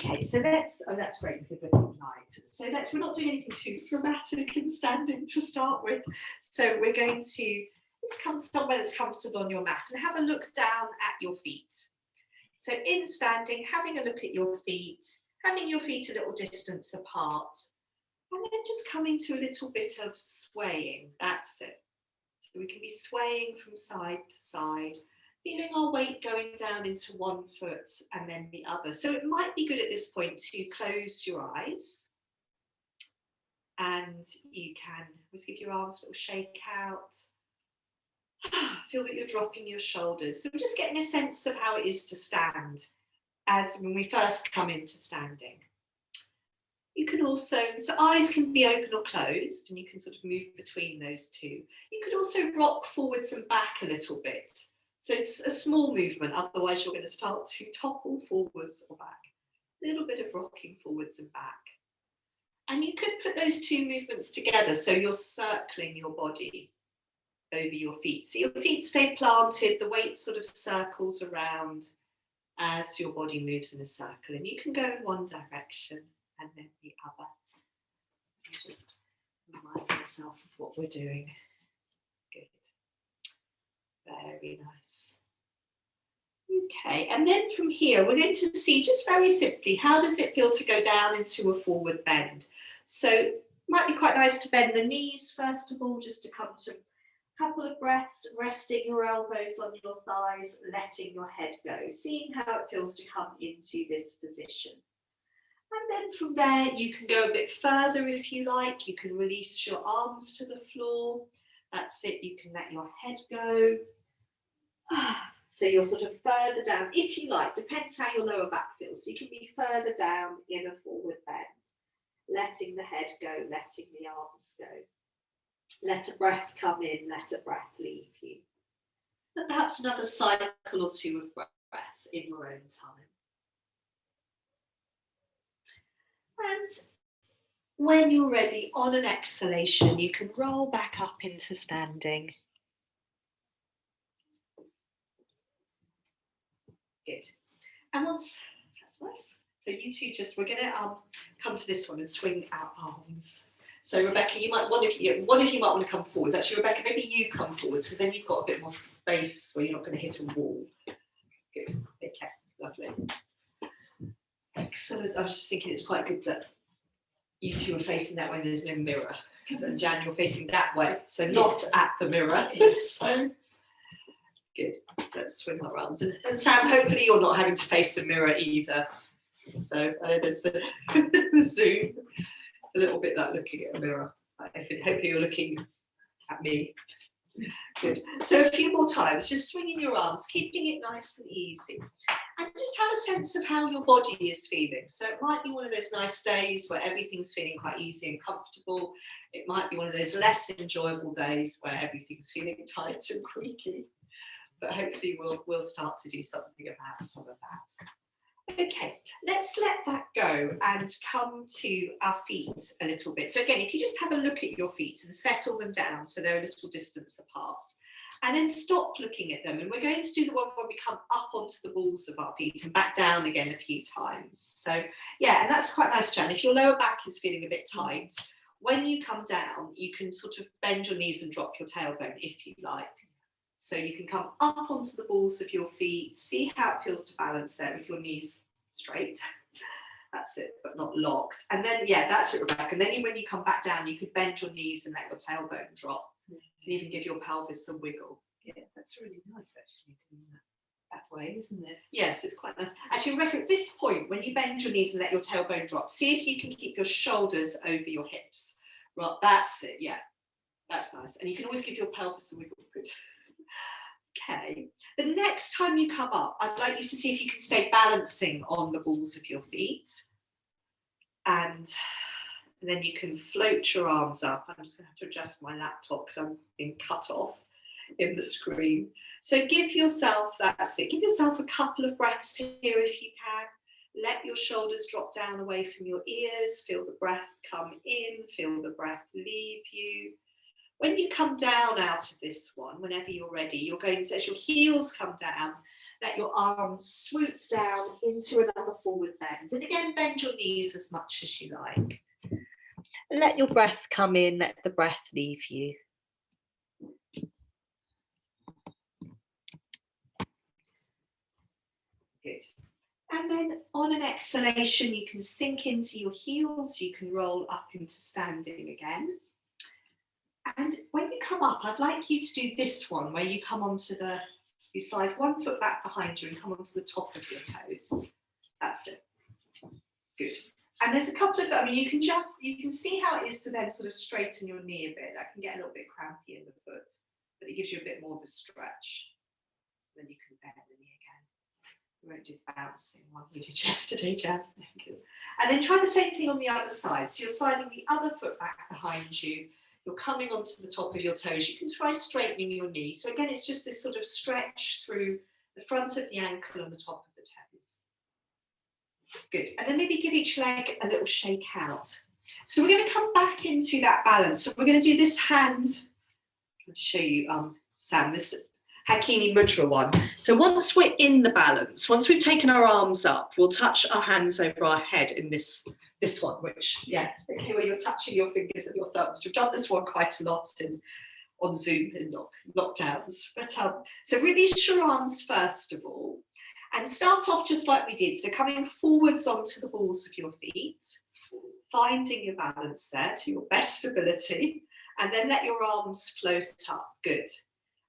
Okay, so let's, oh, that's great with the good night. So we're not doing anything too dramatic in standing to start with. So we're going to, let's come somewhere that's comfortable on your mat and have a look down at your feet. So in standing, having a look at your feet, having your feet a little distance apart, and then just coming to a little bit of swaying. That's it. So we can be swaying from side to side, feeling our weight going down into one foot and then the other. So it might be good at this point to close your eyes, and you can just give your arms a little shake out. Feel that you're dropping your shoulders. So we're just getting a sense of how it is to stand as when we first come into standing. You can also, so eyes can be open or closed, and you can sort of move between those two. You could also rock forwards and back a little bit. So it's a small movement, otherwise you're going to start to topple forwards or back. A little bit of rocking forwards and back. And you could put those two movements together, so you're circling your body over your feet. So your feet stay planted, the weight sort of circles around as your body moves in a circle. And you can go in one direction and then the other. Just remind myself of what we're doing. Good. Very nice. Okay, and then from here, we're going to see just very simply, how does it feel to go down into a forward bend? So it might be quite nice to bend the knees, first of all, just to come to a couple of breaths, resting your elbows on your thighs, letting your head go, seeing how it feels to come into this position. And then from there, you can go a bit further if you like. You can release your arms to the floor. That's it. You can let your head go. So you're sort of further down, if you like, depends how your lower back feels. So you can be further down in a forward bend, letting the head go, letting the arms go. Let a breath come in, let a breath leave you. And perhaps another cycle or two of breath in your own time. And when you're ready, on an exhalation, you can roll back up into standing. Good. And once, that's nice. So you two just, we're going to come to this one and swing our arms. So Rebecca, you might, one of you might want to come forwards. Actually, Rebecca, maybe you come forwards, because then you've got a bit more space where you're not going to hit a wall. Good. Okay. Lovely. Excellent. I was just thinking it's quite good that you two are facing that way. There's no mirror, because then Jan, you're facing that way, so not at the mirror. So good. So let's swing our arms, and Sam, hopefully you're not having to face the mirror either. So there's the, the zoom. It's a little bit like looking at a mirror. Hopefully you're looking at me. Good. So a few more times, just swinging your arms, keeping it nice and easy. And just have a sense of how your body is feeling. So it might be one of those nice days where everything's feeling quite easy and comfortable. It might be one of those less enjoyable days where everything's feeling tight and creaky. But hopefully we'll start to do something about some of that. Okay, let's let that go and come to our feet a little bit. So again, if you just have a look at your feet and settle them down so they're a little distance apart, and then stop looking at them. And we're going to do the one where we come up onto the balls of our feet and back down again a few times. So yeah, and that's quite nice, Jan. If your lower back is feeling a bit tight, when you come down, you can sort of bend your knees and drop your tailbone if you like. So you can come up onto the balls of your feet, see how it feels to balance there with your knees straight. That's it, but not locked. And then, yeah, that's it, Rebecca. And then when you come back down, you could bend your knees and let your tailbone drop. And even give your pelvis a wiggle. Yeah, that's really nice, actually, doing that way, isn't it? Yes, it's quite nice. Actually, Rebecca, at this point, when you bend your knees and let your tailbone drop, see if you can keep your shoulders over your hips. Right, that's it, yeah. That's nice. And you can always give your pelvis a wiggle. Good. Okay, the next time you come up, I'd like you to see if you can stay balancing on the balls of your feet. And then you can float your arms up. I'm just going to have to adjust my laptop because I'm being cut off in the screen. So give yourself, that's it, give yourself a couple of breaths here if you can. Let your shoulders drop down away from your ears. Feel the breath come in, feel the breath leave you. When you come down out of this one, whenever you're ready, you're going to, as your heels come down, let your arms swoop down into another forward bend. And again, bend your knees as much as you like. And let your breath come in, let the breath leave you. Good. And then on an exhalation, you can sink into your heels, you can roll up into standing again. And when you come up, I'd like you to do this one, where you come onto the, you slide one foot back behind you and come onto the top of your toes. That's it. Good. And there's a couple of, I mean, you can see how it is to then sort of straighten your knee a bit. That can get a little bit crampy in the foot, but it gives you a bit more of a stretch. Then you can bend the knee again. We won't do the bouncing one we did yesterday, Jan. Thank you. And then try the same thing on the other side. So you're sliding the other foot back behind you. You're coming onto the top of your toes. You can try straightening your knee. So again, it's just this sort of stretch through the front of the ankle and the top of the toes. Good. And then maybe give each leg a little shake out. So we're going to come back into that balance. So we're going to do this hand. I'm going to show you, Sam, this Hakini Mudra one. So once we're in the balance, once we've taken our arms up, we'll touch our hands over our head in this one, which, yeah, okay, where you're touching your fingers and your thumbs. We've done this one quite a lot on Zoom in lockdowns. But so release your arms first of all, and start off just like we did. So coming forwards onto the balls of your feet, finding your balance there to your best ability, and then let your arms float up. Good.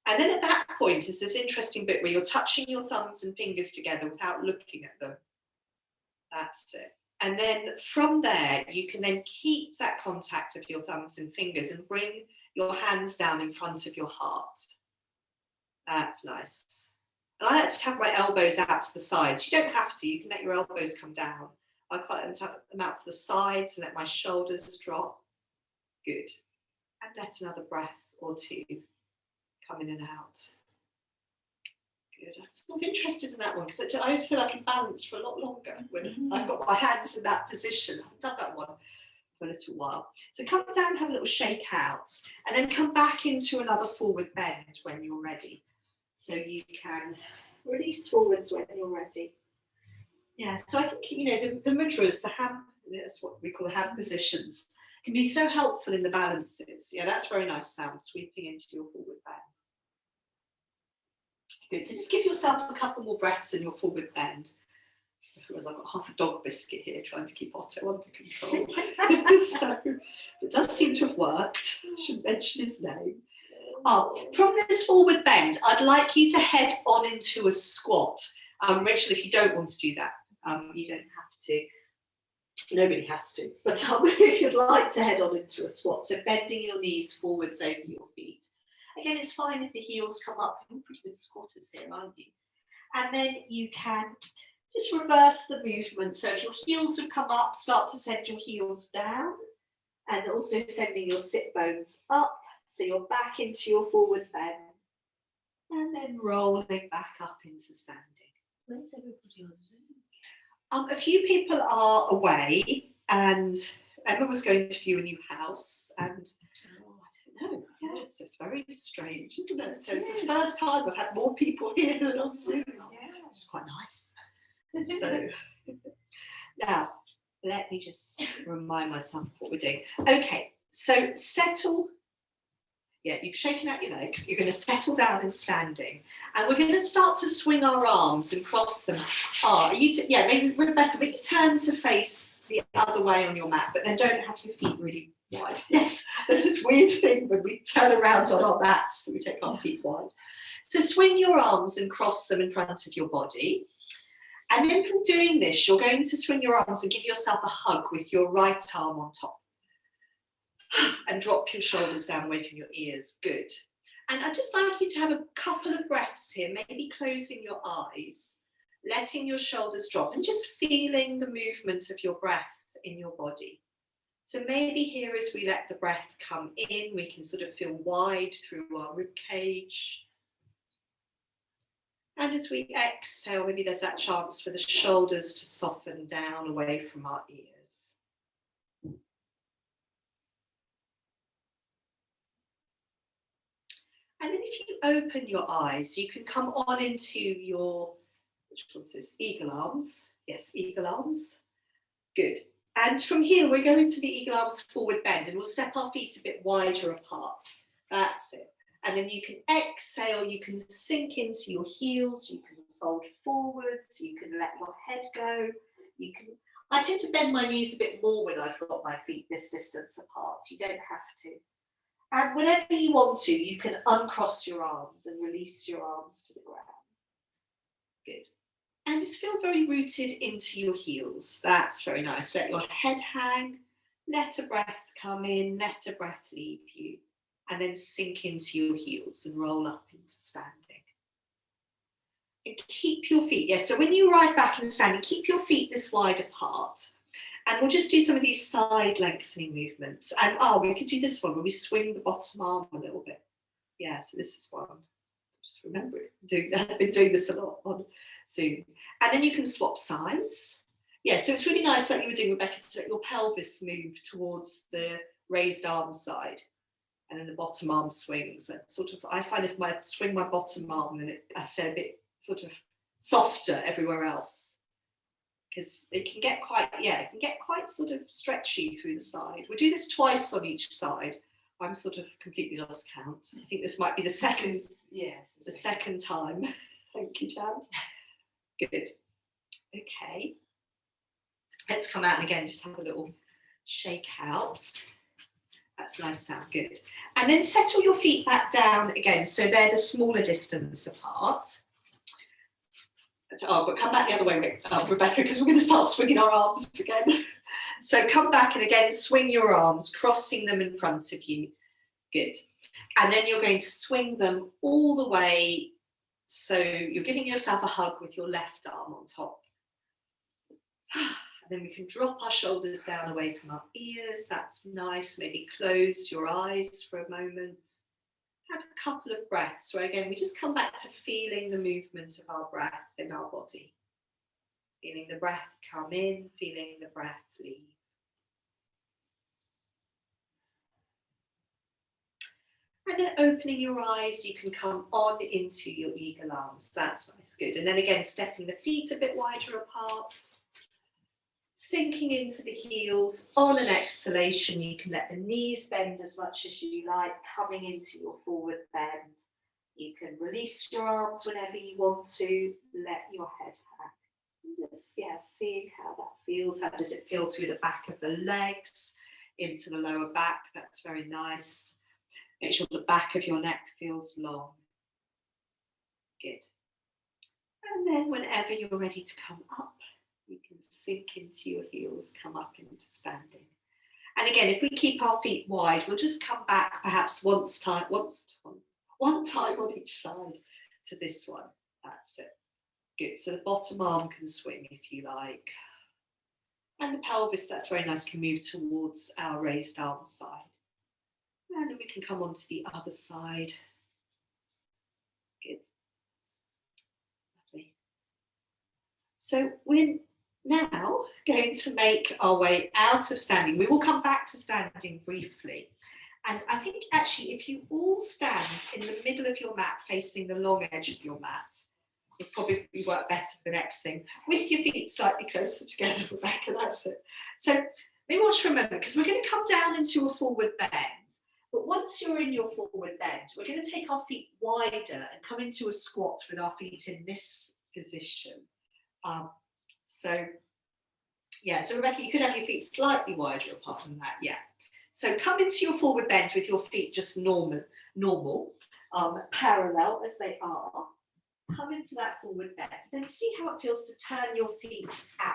And then at that point is this interesting bit where you're touching your thumbs and fingers together without looking at them. That's it. And then from there, you can then keep that contact of your thumbs and fingers and bring your hands down in front of your heart. That's nice. And I like to have my elbows out to the sides. You don't have to, you can let your elbows come down. I quite like to have them out to the sides and let my shoulders drop. Good. And let another breath or two come in and out. Good. I'm sort of interested in that one because I always feel like I'm balanced for a lot longer when I've got my hands in that position. I've done that one for a little while. So come down, have a little shake out, and then come back into another forward bend when you're ready. So you can release forwards when you're ready. Yeah, so I think, you know, the mudras, the hand, that's what we call hand positions, can be so helpful in the balances. Yeah, that's very nice, Sam, sweeping into your forward bend. Good, so just give yourself a couple more breaths in your forward bend. So I've got half a dog biscuit here trying to keep Otto under control. So it does seem to have worked. I should mention his name. From this forward bend, I'd like you to head on into a squat. Rachel, if you don't want to do that, you don't have to. Nobody has to. But if you'd like to head on into a squat, so bending your knees forwards over your feet. Again, it's fine if the heels come up. You're pretty good squatters here, aren't you? And then you can just reverse the movement. So if your heels have come up, start to send your heels down, and also sending your sit bones up. So you're back into your forward bend, and then rolling back up into standing. Where's everybody on Zoom? A few people are away, and Emma was going to view a new house, and I don't know. Yes, it's very strange, isn't it? So it's the first time I've had more people here than on Zoom. Yeah. It's quite nice. So now, let me just remind myself what we're doing. Okay, so settle. Yeah, you've shaken out your legs. You're going to settle down in standing, and we're going to start to swing our arms and cross them. Yeah, maybe Rebecca, but you turn to face the other way on your mat, but then don't have your feet really wide. Yes, there's this weird thing when we turn around on our mats, so we take our feet wide. So swing your arms and cross them in front of your body. And then from doing this, you're going to swing your arms and give yourself a hug with your right arm on top. And drop your shoulders down away from your ears. Good. And I'd just like you to have a couple of breaths here, maybe closing your eyes, letting your shoulders drop and just feeling the movement of your breath in your body. So maybe here as we let the breath come in, we can sort of feel wide through our rib cage. And as we exhale, maybe there's that chance for the shoulders to soften down away from our ears. And then if you open your eyes, you can come on into your, which one is this? Eagle arms. Yes, eagle arms. Good. And from here, we're going to the eagle arms forward bend, and we'll step our feet a bit wider apart. That's it. And then you can exhale, you can sink into your heels, you can fold forwards, you can let your head go. You can. I tend to bend my knees a bit more when I've got my feet this distance apart. You don't have to. And whenever you want to, you can uncross your arms and release your arms to the ground. Good. And just feel very rooted into your heels. That's very nice. Let your head hang, let a breath come in, let a breath leave you, and then sink into your heels and roll up into standing. And keep your feet, yes, so when you arrive back in standing, keep your feet this wide apart. And we'll just do some of these side lengthening movements. And we could do this one where we swing the bottom arm a little bit. Yeah, so this is one. Just remember it. I've been doing this a lot on Zoom. And then you can swap sides. Yeah, so it's really nice like you were doing, Rebecca, to let your pelvis move towards the raised arm side. And then the bottom arm swings. And sort of, I find if I swing my bottom arm, then I say a bit sort of softer everywhere else. Because it can get quite sort of stretchy through the side. We'll do this twice on each side. I'm sort of completely lost count. I think this might be the second, the second time. Thank you, Jan. Good. Okay. Let's come out and again, just have a little shake out. That's nice sound, good. And then settle your feet back down again. So they're the smaller distance apart. But come back the other way, Rebecca, because we're going to start swinging our arms again. So come back and again, swing your arms, crossing them in front of you. Good. And then you're going to swing them all the way. So you're giving yourself a hug with your left arm on top. And then we can drop our shoulders down away from our ears. That's nice. Maybe close your eyes for a moment. Have a couple of breaths where again, we just come back to feeling the movement of our breath in our body. Feeling the breath come in, feeling the breath leave. And then opening your eyes, you can come on into your eagle arms. That's nice, good. And then again, stepping the feet a bit wider apart. Sinking into the heels. On an exhalation, you can let the knees bend as much as you like, coming into your forward bend. You can release your arms whenever you want to. Let your head hang. Just, seeing how that feels. How does it feel through the back of the legs, into the lower back? That's very nice. Make sure the back of your neck feels long. Good. And then whenever you're ready to come up, you can sink into your heels, come up into standing. And again, if we keep our feet wide, we'll just come back perhaps one time on each side to this one. That's it. Good. So the bottom arm can swing if you like. And the pelvis, that's very nice, can move towards our raised arm side. And then we can come on to the other side. Good. Lovely. So we're now going to make our way out of standing. We will come back to standing briefly. And I think actually if you all stand in the middle of your mat, facing the long edge of your mat, it'll probably work better for the next thing. With your feet slightly closer together, Rebecca, that's it. So maybe what to remember, because we're going to come down into a forward bend. But once you're in your forward bend, we're going to take our feet wider and come into a squat with our feet in this position. So Rebecca, you could have your feet slightly wider apart from that, yeah. So come into your forward bend with your feet just normal, parallel as they are. Come into that forward bend, then see how it feels to turn your feet out.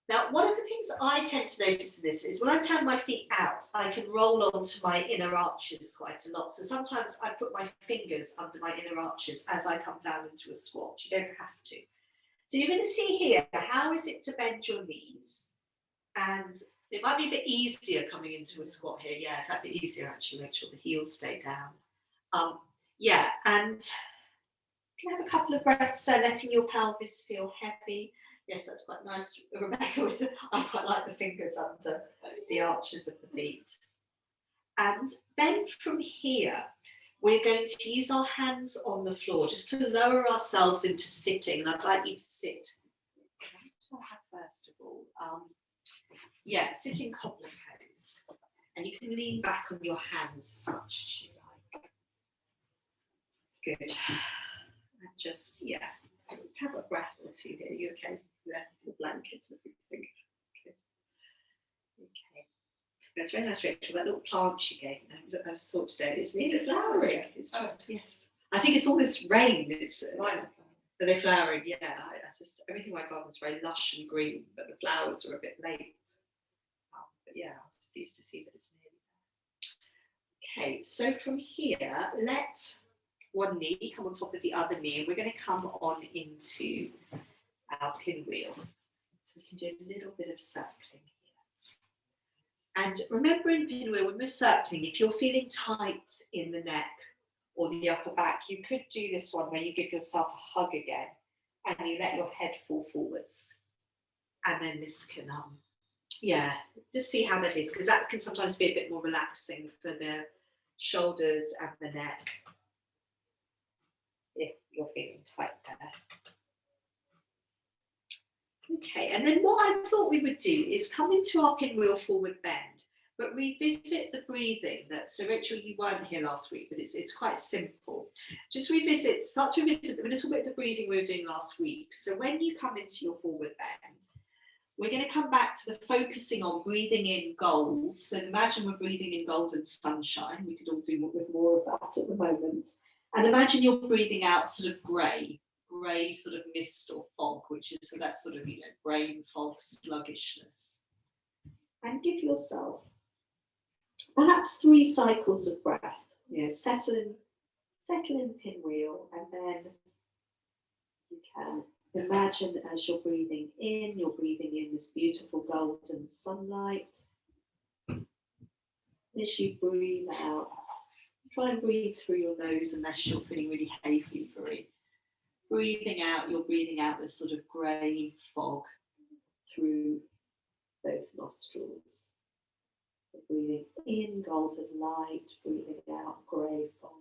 Now, one of the things that I tend to notice in this is when I turn my feet out, I can roll onto my inner arches quite a lot. So sometimes I put my fingers under my inner arches as I come down into a squat. You don't have to. So you're going to see here, how is it to bend your knees? And it might be a bit easier coming into a squat here. Yeah, it's a bit easier actually. Make sure the heels stay down. And you can have a couple of breaths there, letting your pelvis feel heavy. Yes, that's quite nice, Rebecca. I quite like the fingers under the arches of the feet. And then from here, we're going to use our hands on the floor just to lower ourselves into sitting. And I'd like you to sit. What do I have first of all? Yeah, sitting cobbler pose. And you can lean back on your hands as much as you like. Good. And just, yeah, just have a breath or two here. Are you okay? Yeah, the blankets and everything. Good. Okay. That's very nice, Rachel. That little plant you gave me, I saw today. It's flowering. It's just, yes. I think it's all this rain. It's right. Are they flowering? Yeah. I just, everything in my garden's very lush and green, but the flowers are a bit late. But yeah, I was pleased to see that it's nearly there. Okay, so from here, let one knee come on top of the other knee, and we're going to come on into our pinwheel. So we can do a little bit of circling here. And remember in pinwheel, when we're circling, if you're feeling tight in the neck or the upper back, you could do this one where you give yourself a hug again and you let your head fall forwards. And then this can, yeah, just see how that is, because that can sometimes be a bit more relaxing for the shoulders and the neck if you're feeling tight there. Okay, and then what I thought we would do is come into our pinwheel forward bend, but revisit the breathing. So Rachel, you weren't here last week, but it's quite simple. Just start to revisit a little bit of the breathing we were doing last week. So when you come into your forward bend, we're going to come back to the focusing on breathing in gold. So imagine we're breathing in golden sunshine. We could all do with more of that at the moment. And imagine you're breathing out sort of grey sort of mist or fog, which is so that sort of, you know, brain fog, sluggishness. And give yourself perhaps 3 cycles of breath. You know, settle in pinwheel, and then you can imagine as you're breathing in this beautiful golden sunlight. As you breathe out, try and breathe through your nose unless you're feeling really hay fevery. Breathing out, you're breathing out this sort of grey fog through both nostrils. Breathing in golden light, breathing out grey fog.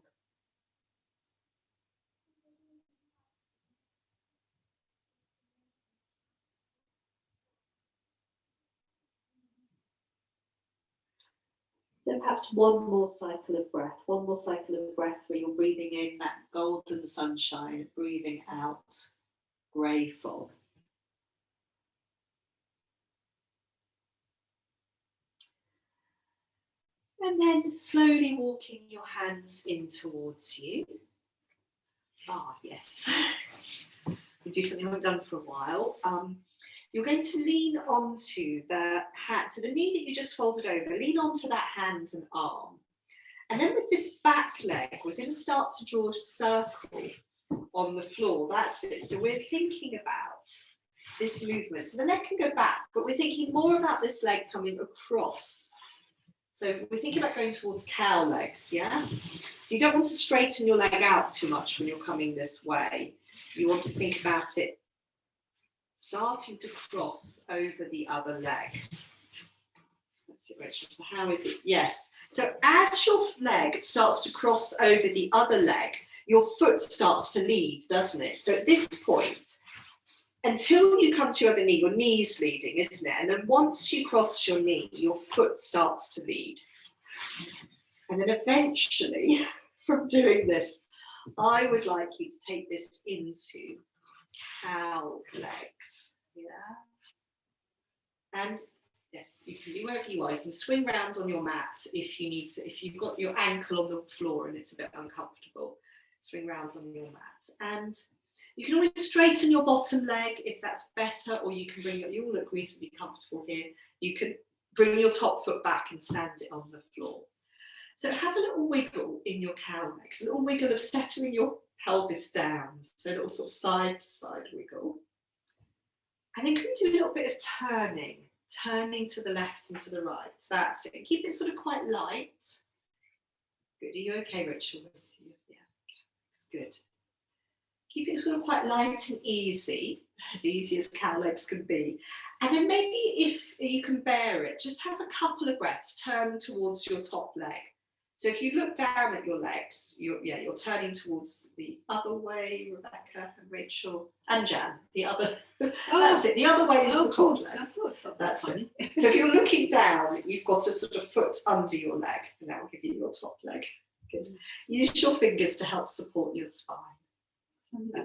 So perhaps one more cycle of breath where you're breathing in that golden sunshine, breathing out grey fog. And then slowly walking your hands in towards you. Ah, yes. We do something we haven't done for a while. You're going to lean onto the hand, so the knee that you just folded over, lean onto that hand and arm. And then with this back leg, we're going to start to draw a circle on the floor. That's it. So we're thinking about this movement. So the leg can go back, but we're thinking more about this leg coming across. So we're thinking about going towards cow legs, yeah? So you don't want to straighten your leg out too much when you're coming this way. You want to think about it starting to cross over the other leg. That's it, Rachel. So how is it? Yes. So as your leg starts to cross over the other leg, your foot starts to lead, doesn't it? So at this point, until you come to your other knee, your knee's leading, isn't it? And then once you cross your knee, your foot starts to lead. And then eventually, from doing this, I would like you to take this into cow legs, yeah? And yes, you can be wherever you are. You can swing round on your mat if you need to. If you've got your ankle on the floor and it's a bit uncomfortable, swing round on your mat. And you can always straighten your bottom leg if that's better, or you can bring your, you all look reasonably comfortable here. You can bring your top foot back and stand it on the floor. So have a little wiggle in your cow legs, a little wiggle of settling your pelvis down. So a little sort of side to side wiggle. And then can we do a little bit of turning to the left and to the right. That's it. Keep it sort of quite light. Good. Are you okay, Rachel? Yeah, it's good. Keep it sort of quite light and easy as cow legs can be. And then maybe if you can bear it, just have a couple of breaths, turn towards your top leg. So if you look down at your legs, you're turning towards the other way, Rebecca and Rachel and Jan. The other, that's it. The other way is the top leg. I thought it felt That's funny. it. So if you're looking down, you've got a sort of foot under your leg, and that will give you your top leg. Good. Use your fingers to help support your spine.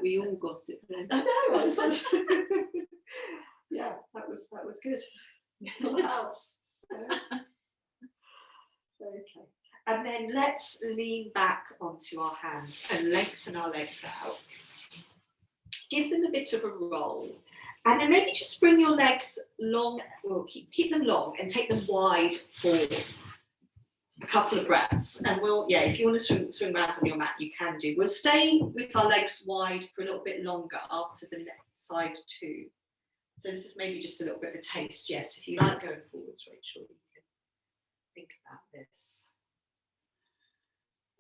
We all got it. I know. I was like, yeah, that was good. Your house. So. Okay. And then let's lean back onto our hands and lengthen our legs out. Give them a bit of a roll. And then maybe just bring your legs long, well, keep them long and take them wide for a couple of breaths. And if you want to swing around on your mat, you can do. We'll stay with our legs wide for a little bit longer after the next side too. So this is maybe just a little bit of a taste. Yes, if you like going forwards, Rachel, you can think about this.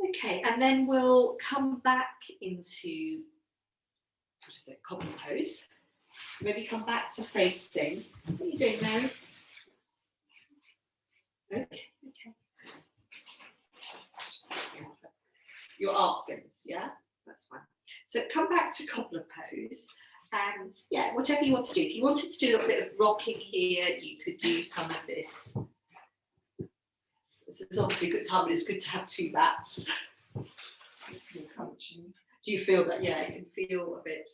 Okay, and then we'll come back into, cobble pose. Maybe come back to facing. What are you doing, Mary? Okay. Your art things, yeah? That's fine. So come back to cobbler pose. And yeah, whatever you want to do. If you wanted to do a little bit of rocking here, you could do some of this. This is obviously a good time, but it's good to have two bats. Do you feel that? Yeah, you can feel a bit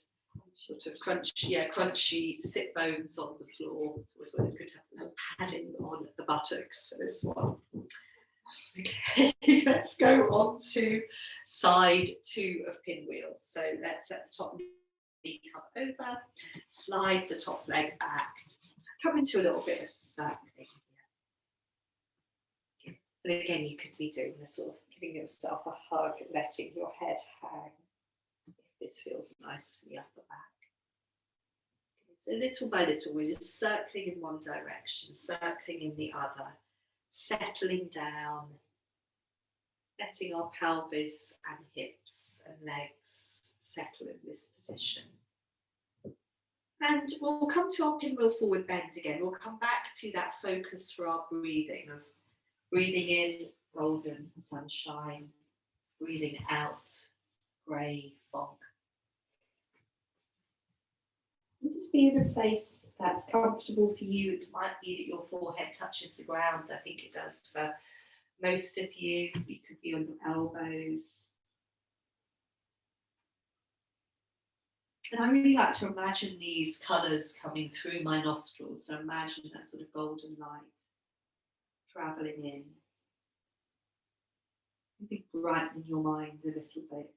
sort of crunchy sit bones on the floor. It's always good to have a little padding on the buttocks for this one. Okay, let's go on to side 2 of pinwheels. So let's let the top knee come over, slide the top leg back, come into a little bit of circling. And again, you could be doing the sort of giving yourself a hug, letting your head hang. If this feels nice for the upper back. So little by little, we're just circling in one direction, circling in the other, settling down, letting our pelvis and hips and legs settle in this position. And we'll come to our pinwheel forward bend again. We'll come back to that focus for our breathing of breathing in, golden sunshine, breathing out, grey fog. And just be in a place that's comfortable for you. It might be that your forehead touches the ground. I think it does for most of you. You could be on your elbows. And I really like to imagine these colours coming through my nostrils. So imagine that sort of golden light travelling in. Maybe brighten your mind a little bit.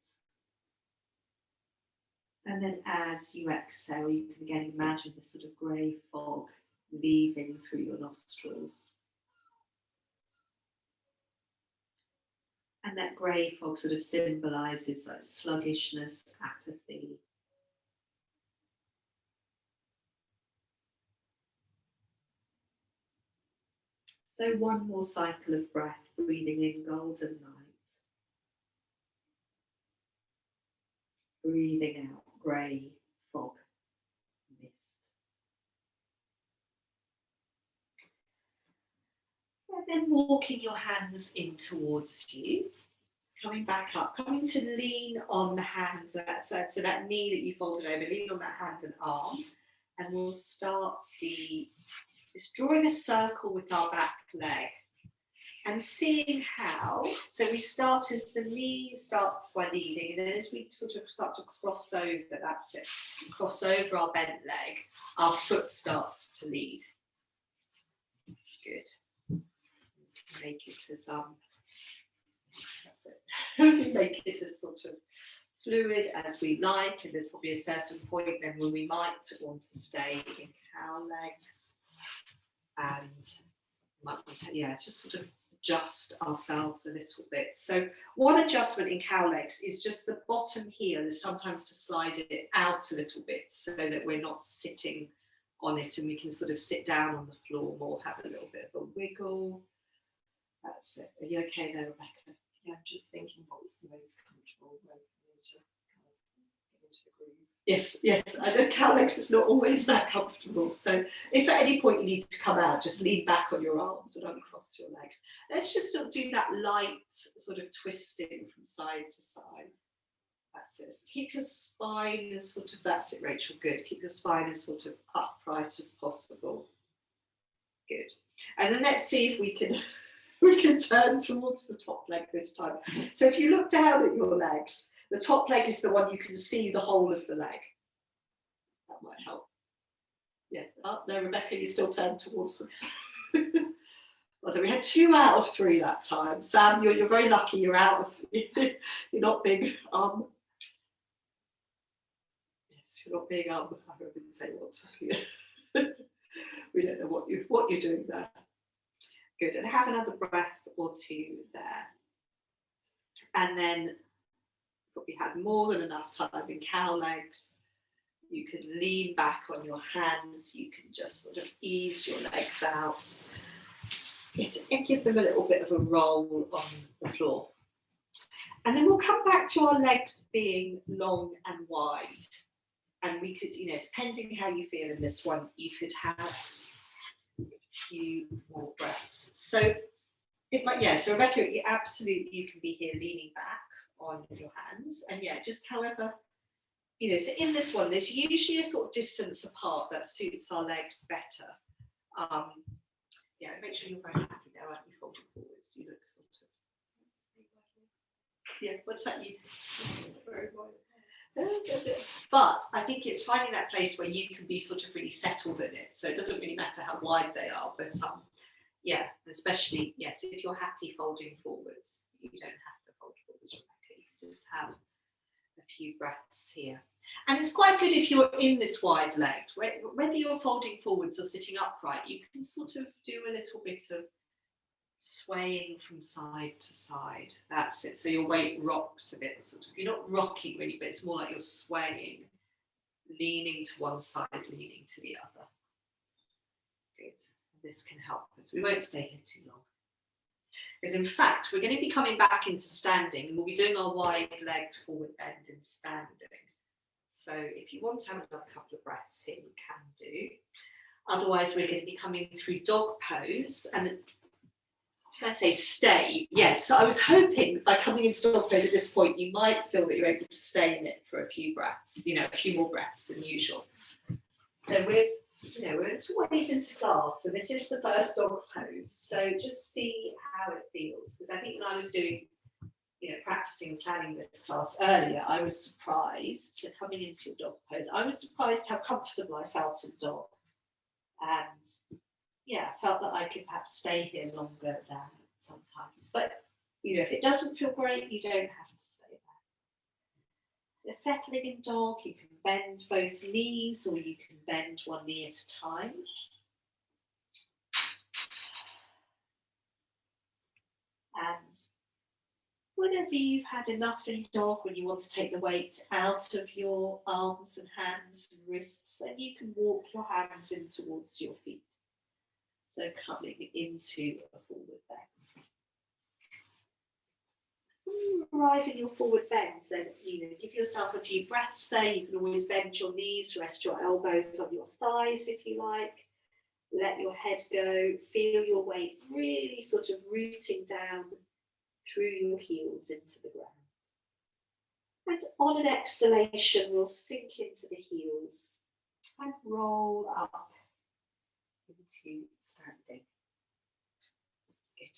And then as you exhale, you can again imagine the sort of grey fog leaving through your nostrils. And that grey fog sort of symbolises like sluggishness, apathy. So one more cycle of breath, breathing in golden light. Breathing out grey fog, mist. And then walking your hands in towards you. Coming back up, coming to lean on the hand, so that knee that you folded over, lean on that hand and arm. And we'll start just drawing a circle with our back leg and seeing how, so we start as the knee starts by leading, and then as we sort of start to cross over, that's it, cross over our bent leg, our foot starts to lead. Good. Make it as, that's it. Make it as sort of fluid as we like, and there's probably a certain point then when we might want to stay in cow legs. And might want to, just sort of adjust ourselves a little bit. So one adjustment in cow legs is just the bottom heel is sometimes to slide it out a little bit so that we're not sitting on it and we can sort of sit down on the floor more, have a little bit of a wiggle. That's it. Are you okay there, Rebecca? Yeah, I'm just thinking what's the most comfortable way for me to kind of get into the Yes, yes, I know cow legs is not always that comfortable. So if at any point you need to come out, just lean back on your arms and uncross your legs. Let's just sort of do that light sort of twisting from side to side. That's it. Keep your spine as sort of, that's it, Rachel, good. Keep your spine as sort of upright as possible. Good. And then let's see if we can turn towards the top leg this time. So if you look down at your legs, the top leg is the one you can see the whole of the leg. That might help. Yeah. Oh, no, Rebecca, you still turn towards them. Although we had 2 out of 3 that time. Sam, you're very lucky. You're out of. You're not big. Yes, you're not big. I didn't say what. We don't know what you're doing there. Good. And have another breath or 2 there. And then. But we had more than enough time in cow legs. You can lean back on your hands. You can just sort of ease your legs out. And give them a little bit of a roll on the floor. And then we'll come back to our legs being long and wide. And we could, depending how you feel in this one, you could have a few more breaths. So, so Rebecca, you can be here leaning back on your hands, and just however, so in this one there's usually a sort of distance apart that suits our legs better. Make sure you're very happy there, aren't you, folding forwards? You look sort of, what's that you very wide. But I think it's finding that place where you can be sort of really settled in it, so it doesn't really matter how wide they are, but especially if you're happy folding forwards, you don't have to fold forwards, Rebecca. Just have a few breaths here. And it's quite good if you're in this wide leg, whether you're folding forwards or sitting upright, you can sort of do a little bit of swaying from side to side. That's it. So your weight rocks a bit. Sort of, you're not rocking really, but it's more like you're swaying, leaning to one side, leaning to the other. Good. This can help us. We won't stay here too long. Because in fact, we're going to be coming back into standing, and we'll be doing our wide-legged forward bend in standing. So if you want to have another couple of breaths here, you can do. Otherwise, we're going to be coming through dog pose. And can I say stay? Yes, so I was hoping by coming into dog pose at this point, you might feel that you're able to stay in it for a few breaths, a few more breaths than usual. So we're 2 ways into class, and this is the first dog pose. So just see how it feels, because I think when I was doing, practicing planning this class earlier, I was surprised that coming into your dog pose, I was surprised how comfortable I felt in dog, and felt that I could perhaps stay here longer than sometimes. But if it doesn't feel great, you don't have to stay there. You're settling in dog, you can bend both knees, or you can bend one knee at a time. And whenever you've had enough in dog, when you want to take the weight out of your arms and hands and wrists, then you can walk your hands in towards your feet. So coming into a forward bend. When you arrive in your forward bend, then give yourself a few breaths there. You can always bend your knees, rest your elbows on your thighs if you like. Let your head go. Feel your weight really sort of rooting down through your heels into the ground. And on an exhalation, we'll sink into the heels and roll up into standing. Good.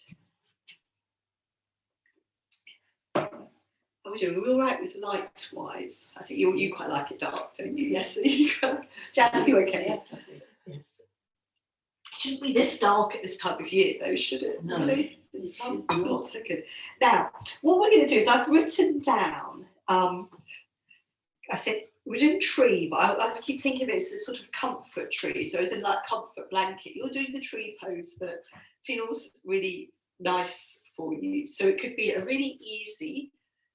How are we doing? Are we all right with light-wise? I think you quite like it dark, don't you? Yes. Jan, are you okay? Yes, I do. Yes. It shouldn't be this dark at this time of year, though, should it? No. Really? It's not so good. Now, what we're going to do is I've written down, I said we're doing tree, but I keep thinking of it as a sort of comfort tree. So as in like comfort blanket. You're doing the tree pose that feels really nice for you. So it could be a really easy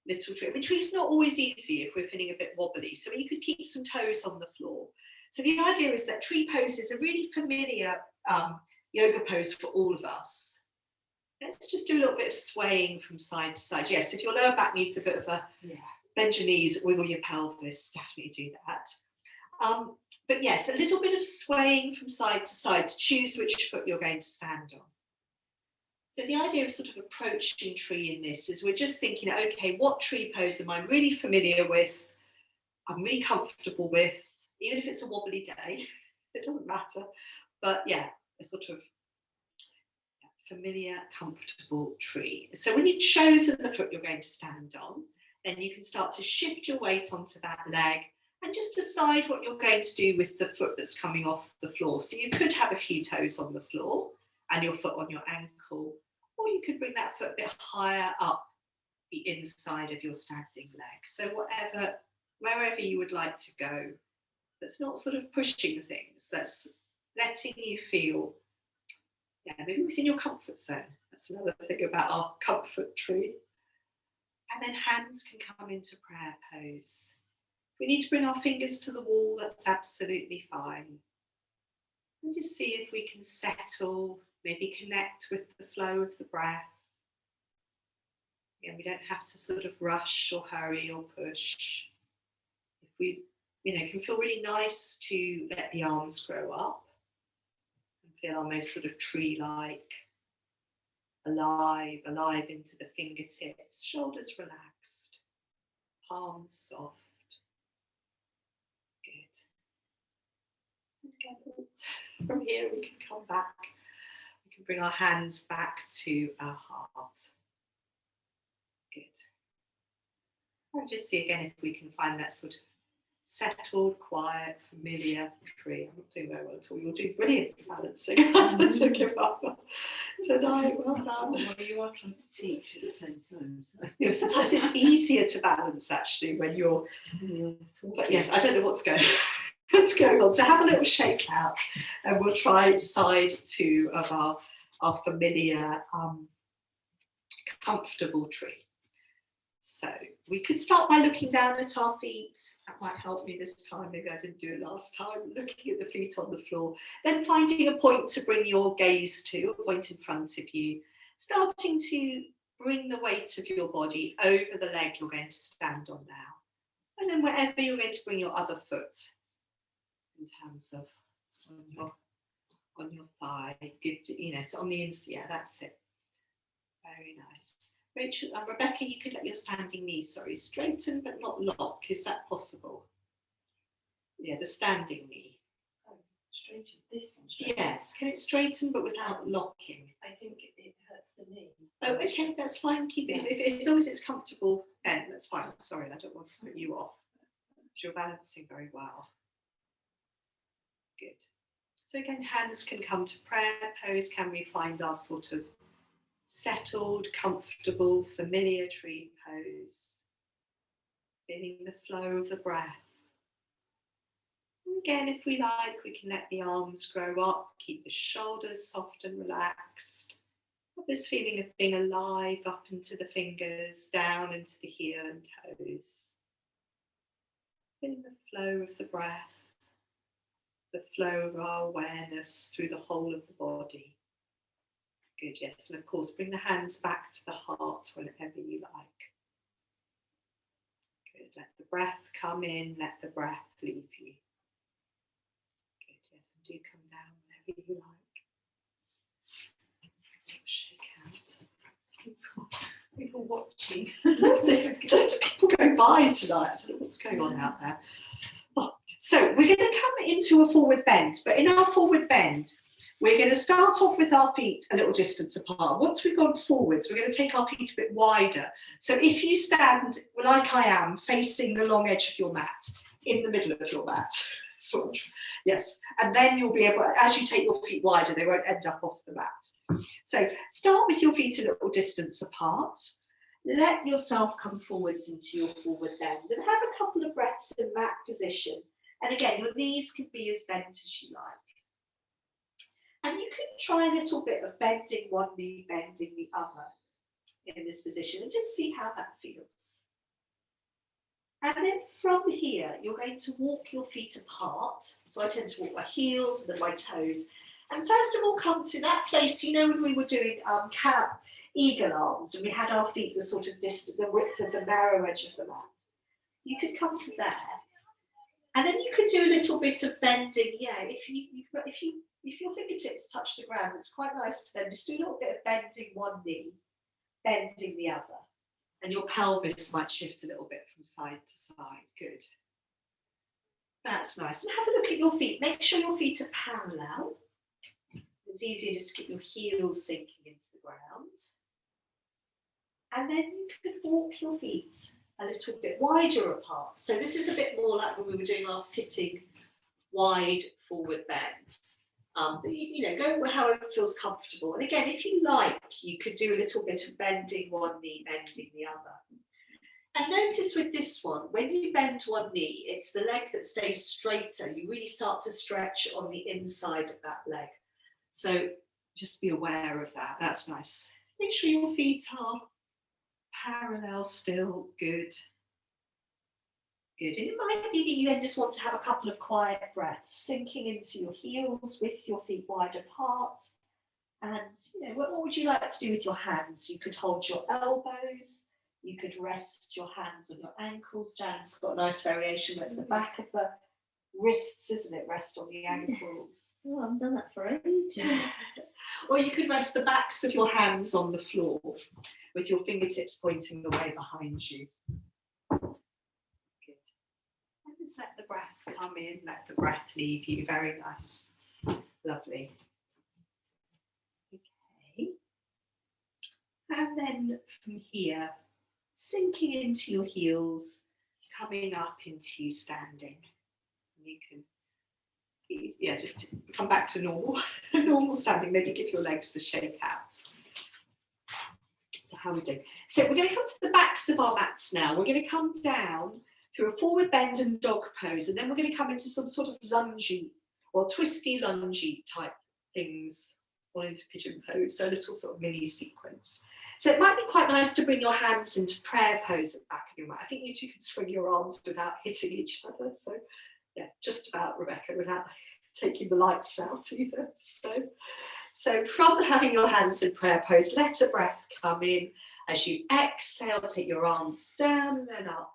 little tree. I mean, tree's not always easy if we're feeling a bit wobbly. So you could keep some toes on the floor. So the idea is that tree pose is a really familiar yoga pose for all of us. Let's just do a little bit of swaying from side to side. Yes, if your lower back needs a bit of a bend your knees, wiggle your pelvis, definitely do that. But yes, a little bit of swaying from side to side to choose which foot you're going to stand on. So the idea of sort of approaching tree in this is we're just thinking, okay, what tree pose am I really familiar with, I'm really comfortable with, even if it's a wobbly day, it doesn't matter. But yeah, a sort of familiar, comfortable tree. So when you've chosen the foot you're going to stand on, then you can start to shift your weight onto that leg and just decide what you're going to do with the foot that's coming off the floor. So you could have a few toes on the floor and your foot on your ankle, or you could bring that foot a bit higher up the inside of your standing leg. So wherever you would like to go, that's not sort of pushing things, that's letting you feel, yeah, maybe within your comfort zone. That's another thing about our comfort tree. And then hands can come into prayer pose. If we need to bring our fingers to the wall, that's absolutely fine. And just see if we can settle, maybe connect with the flow of the breath. Yeah, we don't have to sort of rush or hurry or push. If we, it can feel really nice to let the arms grow up and feel almost sort of tree-like, alive into the fingertips, shoulders relaxed, palms soft. Good. And again, from here we can come back. We can bring our hands back to our heart. Good. And just see again if we can find that sort of settled, quiet, familiar tree. I'm not doing very well at all. You're doing brilliant balancing. So give up tonight. Well done. Well, you are trying to teach at the same time. So. Sometimes it's easier to balance actually when you're. But yes, I don't know what's going on. So have a little shake out, and we'll try side 2 of our familiar, comfortable tree. So we could start by looking down at our feet. That might help me this time. Maybe I didn't do it last time. Looking at the feet on the floor. Then finding a point to bring your gaze to, a point in front of you. Starting to bring the weight of your body over the leg you're going to stand on now. And then wherever you're going to bring your other foot, in terms of on your thigh. Good, so on the inside, yeah, that's it. Very nice. Rachel, Rebecca, you could let your standing knee, straighten but not lock. Is that possible? Yeah, the standing knee. Oh, straighten this one. Straighten. Yes, can it straighten but without locking? I think it hurts the knee. Oh, okay, that's fine. Keep it. If, as long as it's comfortable, then that's fine. Sorry, I don't want to put you off. You're balancing very well. Good. So again, hands can come to prayer pose. Can we find our sort of settled, comfortable, familiar tree pose, feeling the flow of the breath. And again, if we like, we can let the arms grow up, keep the shoulders soft and relaxed. Have this feeling of being alive up into the fingers, down into the heel and toes. Feeling the flow of the breath, the flow of our awareness through the whole of the body. Good, yes, and of course bring the hands back to the heart whenever you like. Good, let the breath come in, let the breath leave you. Good, yes, and do come down whenever you like. Shake out. People watching. Lots of people go by tonight. I don't know what's going on out there. Oh, so we're going to come into a forward bend, but in our forward bend, we're going to start off with our feet a little distance apart. Once we've gone forwards, we're going to take our feet a bit wider. So if you stand like I am, facing the long edge of your mat, in the middle of your mat, sort of, yes, and then you'll be able, as you take your feet wider, they won't end up off the mat. So start with your feet a little distance apart. Let yourself come forwards into your forward bend and have a couple of breaths in that position. And again, your knees can be as bent as you like. And you can try a little bit of bending one knee, bending the other in this position and just see how that feels. And then from here, you're going to walk your feet apart. So I tend to walk my heels and then my toes. And first of all, come to that place, when we were doing eagle arms and we had our feet the sort of distance, the width of the narrow edge of the mat. you could come to there. And then you could do a little bit of bending. Yeah, if your fingertips touch the ground, it's quite nice to then just do a little bit of bending one knee, bending the other. And your pelvis might shift a little bit from side to side. Good. That's nice. And have a look at your feet. Make sure your feet are parallel. It's easier just to keep your heels sinking into the ground. And then you could walk your feet a little bit wider apart. So this is a bit more like when we were doing our sitting wide forward bend. But you know, go however it feels comfortable. And again, if you like, you could do a little bit of bending one knee, bending the other. And notice with this one, when you bend one knee, it's the leg that stays straighter. You really start to stretch on the inside of that leg. So just be aware of that. That's nice. Make sure your feet are parallel still. Good. Good. And it might be that you then just want to have a couple of quiet breaths, sinking into your heels with your feet wide apart. And you know, what would you like to do with your hands? You could hold your elbows. You could rest your hands on your ankles. Jan's got a nice variation where it's the back of the wrists, isn't it? Rest on the ankles. Oh, I haven't done that for ages. Or you could rest the backs of your hands on the floor with your fingertips pointing away behind you. Good. And just let the breath come in, let the breath leave you. Very nice. Lovely. Okay. And then from here, sinking into your heels, coming up into standing. You can, yeah, just come back to normal standing. Maybe give your legs a shake out. So how are we doing? So we're going to come to the backs of our mats now. We're going to come down through a forward bend and dog pose, and then we're going to come into some sort of lungy or twisty lungy type things, or into pigeon pose, so a little sort of mini sequence. So it might be quite nice to bring your hands into prayer pose at the back of your mat. I think you two can swing your arms without hitting each other. So yeah, just about, Rebecca, without taking the lights out either. So from having your hands in prayer pose, let a breath come in. As you exhale, take your arms down and then up.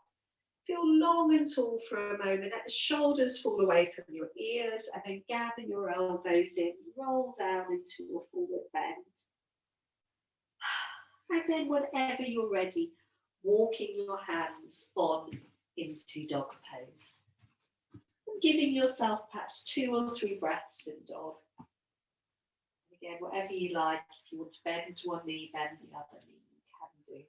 Feel long and tall for a moment. Let the shoulders fall away from your ears and then gather your elbows in. Roll down into your forward bend. And then whenever you're ready, walking your hands on into dog pose. Giving yourself perhaps 2 or 3 breaths in dog. Again, whatever you like. If you want to bend one knee, bend the other knee, you can do.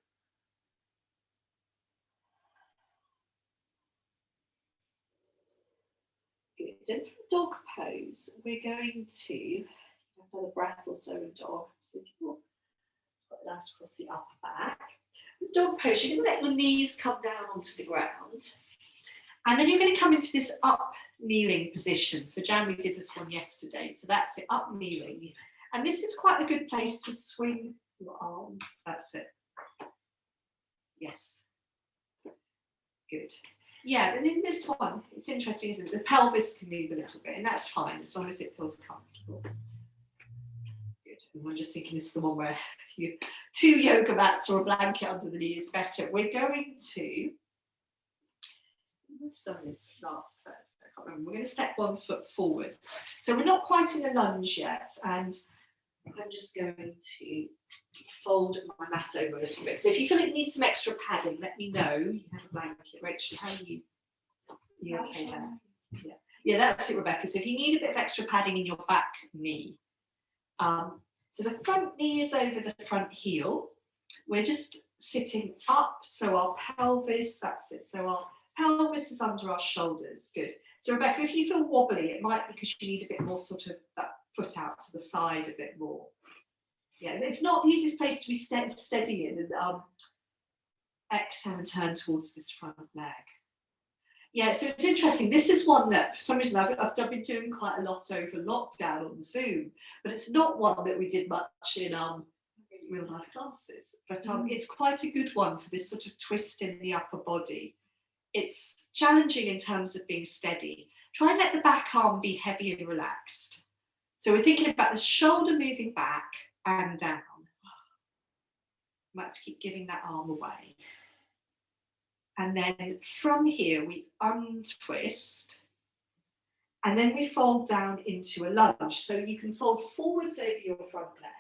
Good. And for dog pose, we're going to have another breath or so in dog. So put that across the upper back. In dog pose, you're going to let your knees come down onto the ground. And then you're going to come into this up kneeling position. So Jan, we did this one yesterday. So that's it, up kneeling. And this is quite a good place to swing your arms. That's it. Yes. Good. Yeah, and in this one, it's interesting, isn't it? The pelvis can move a little bit, and that's fine as long as it feels comfortable. Good. And I'm just thinking this is the one where 2 yoga mats or a blanket under the knee is better. We're going to, let's done this last first. I can't remember. We're going to step 1 foot forwards. So we're not quite in a lunge yet, and I'm just going to fold my mat over a little bit. So if you feel it needs some extra padding, let me know. You have a blanket. Rachel, how are you? You okay there? Yeah. Yeah, that's it, Rebecca. So if you need a bit of extra padding in your back knee. So the front knee is over the front heel. We're just sitting up, so our pelvis, that's it. So our pelvis is under our shoulders. Good. So Rebecca, if you feel wobbly, it might be because you need a bit more sort of that foot out to the side a bit more. Yeah, it's not the easiest place to be steady in. And exhale and turn towards this front leg. Yeah, so it's interesting. This is one that for some reason I've been doing quite a lot over lockdown on Zoom, but it's not one that we did much in real life classes. But it's quite a good one for this sort of twist in the upper body. It's challenging in terms of being steady. Try and let the back arm be heavy and relaxed. So we're thinking about the shoulder moving back and down. You might have to keep giving that arm away. And then from here, we untwist. And then we fold down into a lunge. So you can fold forwards over your front leg.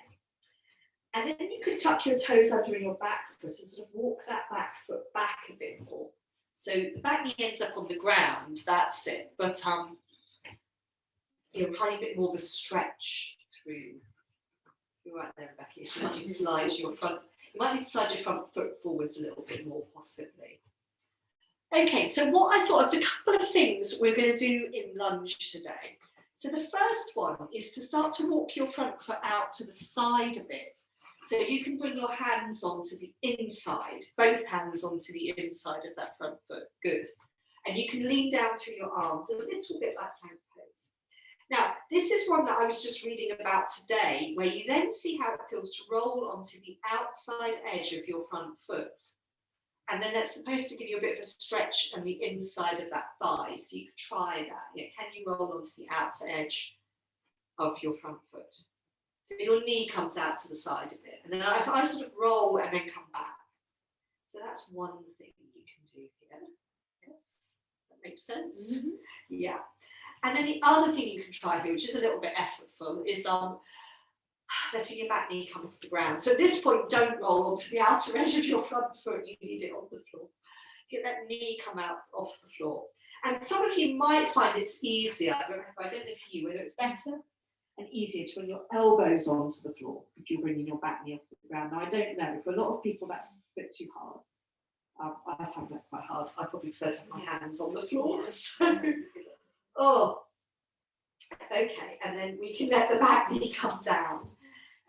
And then you can tuck your toes under your back foot and sort of walk that back foot back a bit more. So the back knee ends up on the ground, that's it. But you're trying a bit more of a stretch through. You're right there, Becky. You might need to slide your front. You might need to slide your front foot forwards a little bit more, possibly. Okay, so what I thought, it's a couple of things we're going to do in lunge today. So the first one is to start to walk your front foot out to the side a bit. So you can bring your hands onto the inside, both hands onto the inside of that front foot. Good. And you can lean down through your arms a little bit like plank pose. Now, this is one that I was just reading about today, where you then see how it feels to roll onto the outside edge of your front foot. And then that's supposed to give you a bit of a stretch on the inside of that thigh. So you could try that. Yeah, can you roll onto the outer edge of your front foot? So your knee comes out to the side a bit. And then I sort of roll and then come back. So that's one thing you can do here. Yes, that makes sense. Mm-hmm. Yeah. And then the other thing you can try here, which is a little bit effortful, is letting your back knee come off the ground. So at this point, don't roll onto the outer edge of your front foot. You need it on the floor. Get that knee come out off the floor. And some of you might find it's easier. I don't know for you, whether it's better and easier to bring your elbows onto the floor if you're bringing your back knee off the ground. Now, I don't know. For a lot of people, that's a bit too hard. I find that quite hard. I probably prefer to have my hands on the floor. So, oh, okay. And then we can let the back knee come down.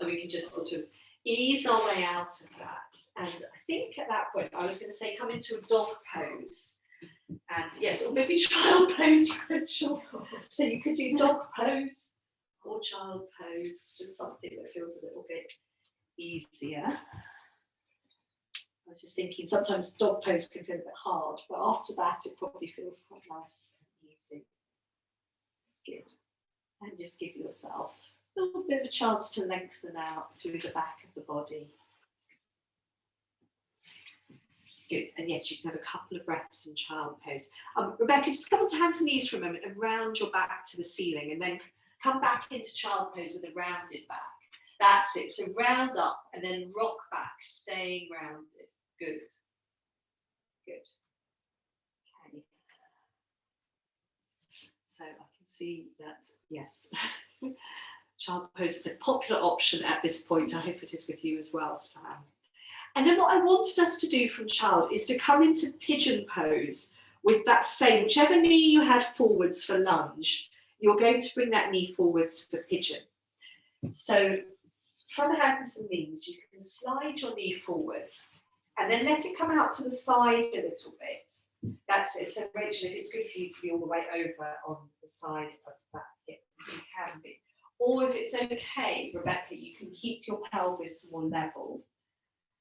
And we can just sort of ease our way out of that. And I think at that point, I was going to say, come into a dog pose. And yes, or maybe child pose, Rachel. So you could do dog pose or child pose, just something that feels a little bit easier. I was just thinking, sometimes dog pose can feel a bit hard, but after that, it probably feels quite nice and easy. Good. And just give yourself a little bit of a chance to lengthen out through the back of the body. Good. And yes, you can have a couple of breaths in child pose. Rebecca, just come onto hands and knees for a moment and round your back to the ceiling, and then come back into child pose with a rounded back. That's it. So round up and then rock back, staying rounded. Good. Good. Okay. So I can see that, yes. Child pose is a popular option at this point. I hope it is with you as well, Sam. And then what I wanted us to do from child is to come into pigeon pose with that same, whichever knee you had forwards for lunge, you're going to bring that knee forwards for pigeon. So from hands and knees, you can slide your knee forwards and then let it come out to the side a little bit. That's it. So Rachel, if it's good for you to be all the way over on the side of that hip, you can be. Or if it's okay, Rebecca, you can keep your pelvis more level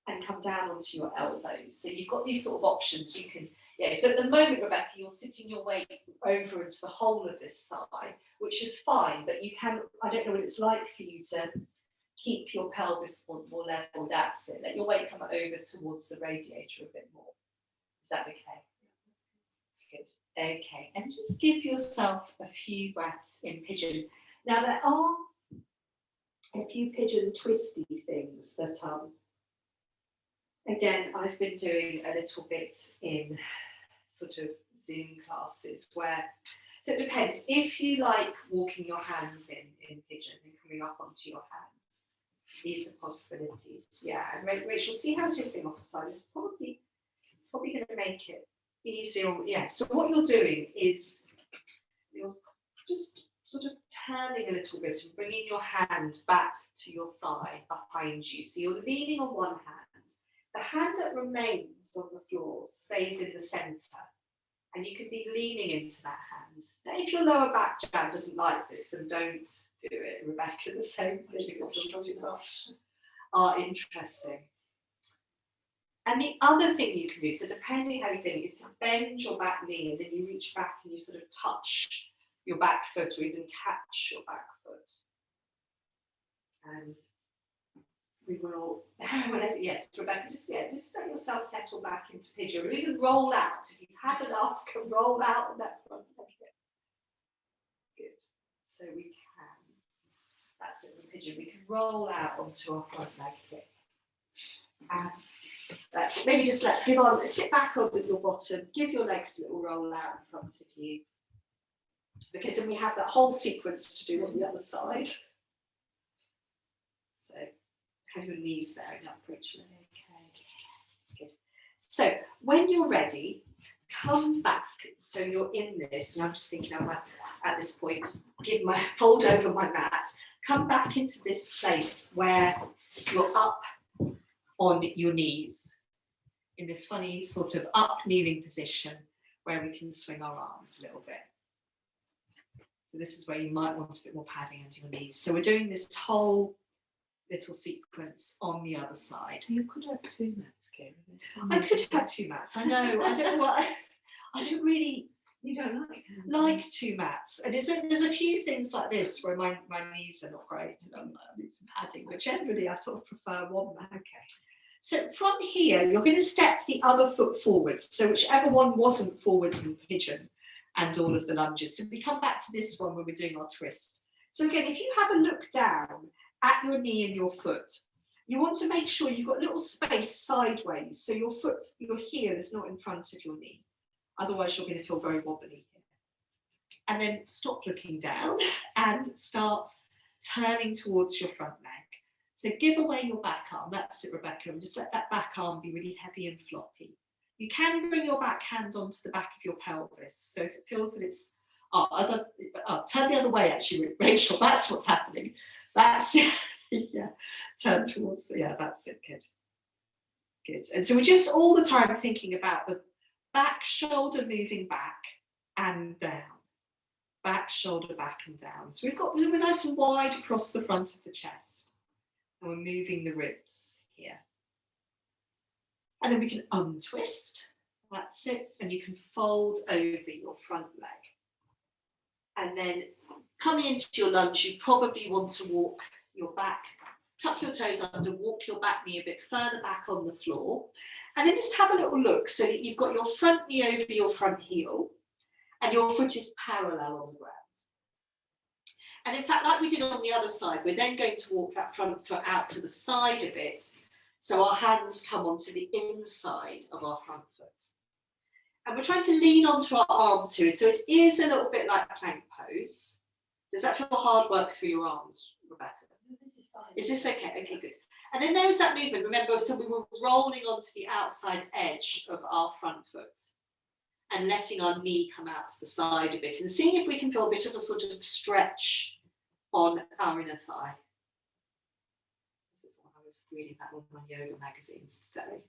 and come down onto your elbows. So you've got these sort of options. You can, yeah. So at the moment, Rebecca, you're sitting your weight over into the whole of this thigh, which is fine, but you can, I don't know what it's like for you to keep your pelvis more level. That's it. Let your weight come over towards the radiator a bit more. Is that okay? Good. Okay. And just give yourself a few breaths in pigeon. Now, there are a few pigeon twisty things that, again, I've been doing a little bit in sort of Zoom classes where, so it depends. If you like walking your hands in pigeon and coming up onto your hands, these are possibilities. Yeah, and Rachel, see how it is being off the side. It's probably going to make it easier. Yeah, so what you're doing is you're just sort of turning a little bit and bringing your hand back to your thigh behind you. So you're leaning on one hand. The hand that remains on the floor stays in the centre, and you can be leaning into that hand. Now, if your lower back jab doesn't like this, then don't do it. Rebecca, the same thing. Are interesting. And the other thing you can do, so depending how you're feeling, is to bend your back knee, and then you reach back and you sort of touch your back foot or even catch your back foot. And we will, whenever, yes, Rebecca, just let yourself settle back into pigeon, or even roll out. If you've had enough, can roll out on that front leg. Good. So we can, that's it, the pigeon. We can roll out onto our front leg here. And that's it. Maybe just sit back on your bottom, give your legs a little roll out in front of you. Because then we have that whole sequence to do on the other side. So have your knees bearing up, Rachel. Okay, good. So when you're ready, come back. So you're in this, and I'm just thinking at this point, fold over my mat, come back into this place where you're up on your knees in this funny sort of up kneeling position where we can swing our arms a little bit. So this is where you might want a bit more padding under your knees. So we're doing this whole little sequence on the other side. You could have 2 mats, Karen. I could have 2 mats. I know. I don't know what. I don't really. You don't like 2 mats. And there's a few things like this where my knees are not great and I need some padding. But generally, I sort of prefer 1 mat. Okay. So from here, you're going to step the other foot forwards. So whichever one wasn't forwards in pigeon and all of the lunges. So we come back to this one when we're doing our twist. So again, if you have a look down at your knee and your foot, you want to make sure you've got a little space sideways. So your heel is not in front of your knee. Otherwise, you're going to feel very wobbly here. And then stop looking down and start turning towards your front leg. So give away your back arm. That's it, Rebecca. And just let that back arm be really heavy and floppy. You can bring your back hand onto the back of your pelvis. So if it feels that it's turn the other way, actually, Rachel. That's what's happening. That's yeah. Turn towards that's it. Good. Good. And so we're just all the time thinking about the back shoulder moving back and down. Back shoulder back and down. So we're nice and wide across the front of the chest. And we're moving the ribs here. And then we can untwist. That's it. And you can fold over your front leg. And then coming into your lunge, you probably want to walk your back, tuck your toes under, walk your back knee a bit further back on the floor. And then just have a little look so that you've got your front knee over your front heel and your foot is parallel on the ground. And in fact, like we did on the other side, we're then going to walk that front foot out to the side of it. So our hands come onto the inside of our front foot. And we're trying to lean onto our arms here. So it is a little bit like plank pose. Does that feel hard work through your arms, Rebecca? No, this is fine. Is this okay? Okay, good. And then there was that movement. Remember, so we were rolling onto the outside edge of our front foot and letting our knee come out to the side of it and seeing if we can feel a bit of a sort of stretch on our inner thigh. This is what I was reading about on my yoga magazines today.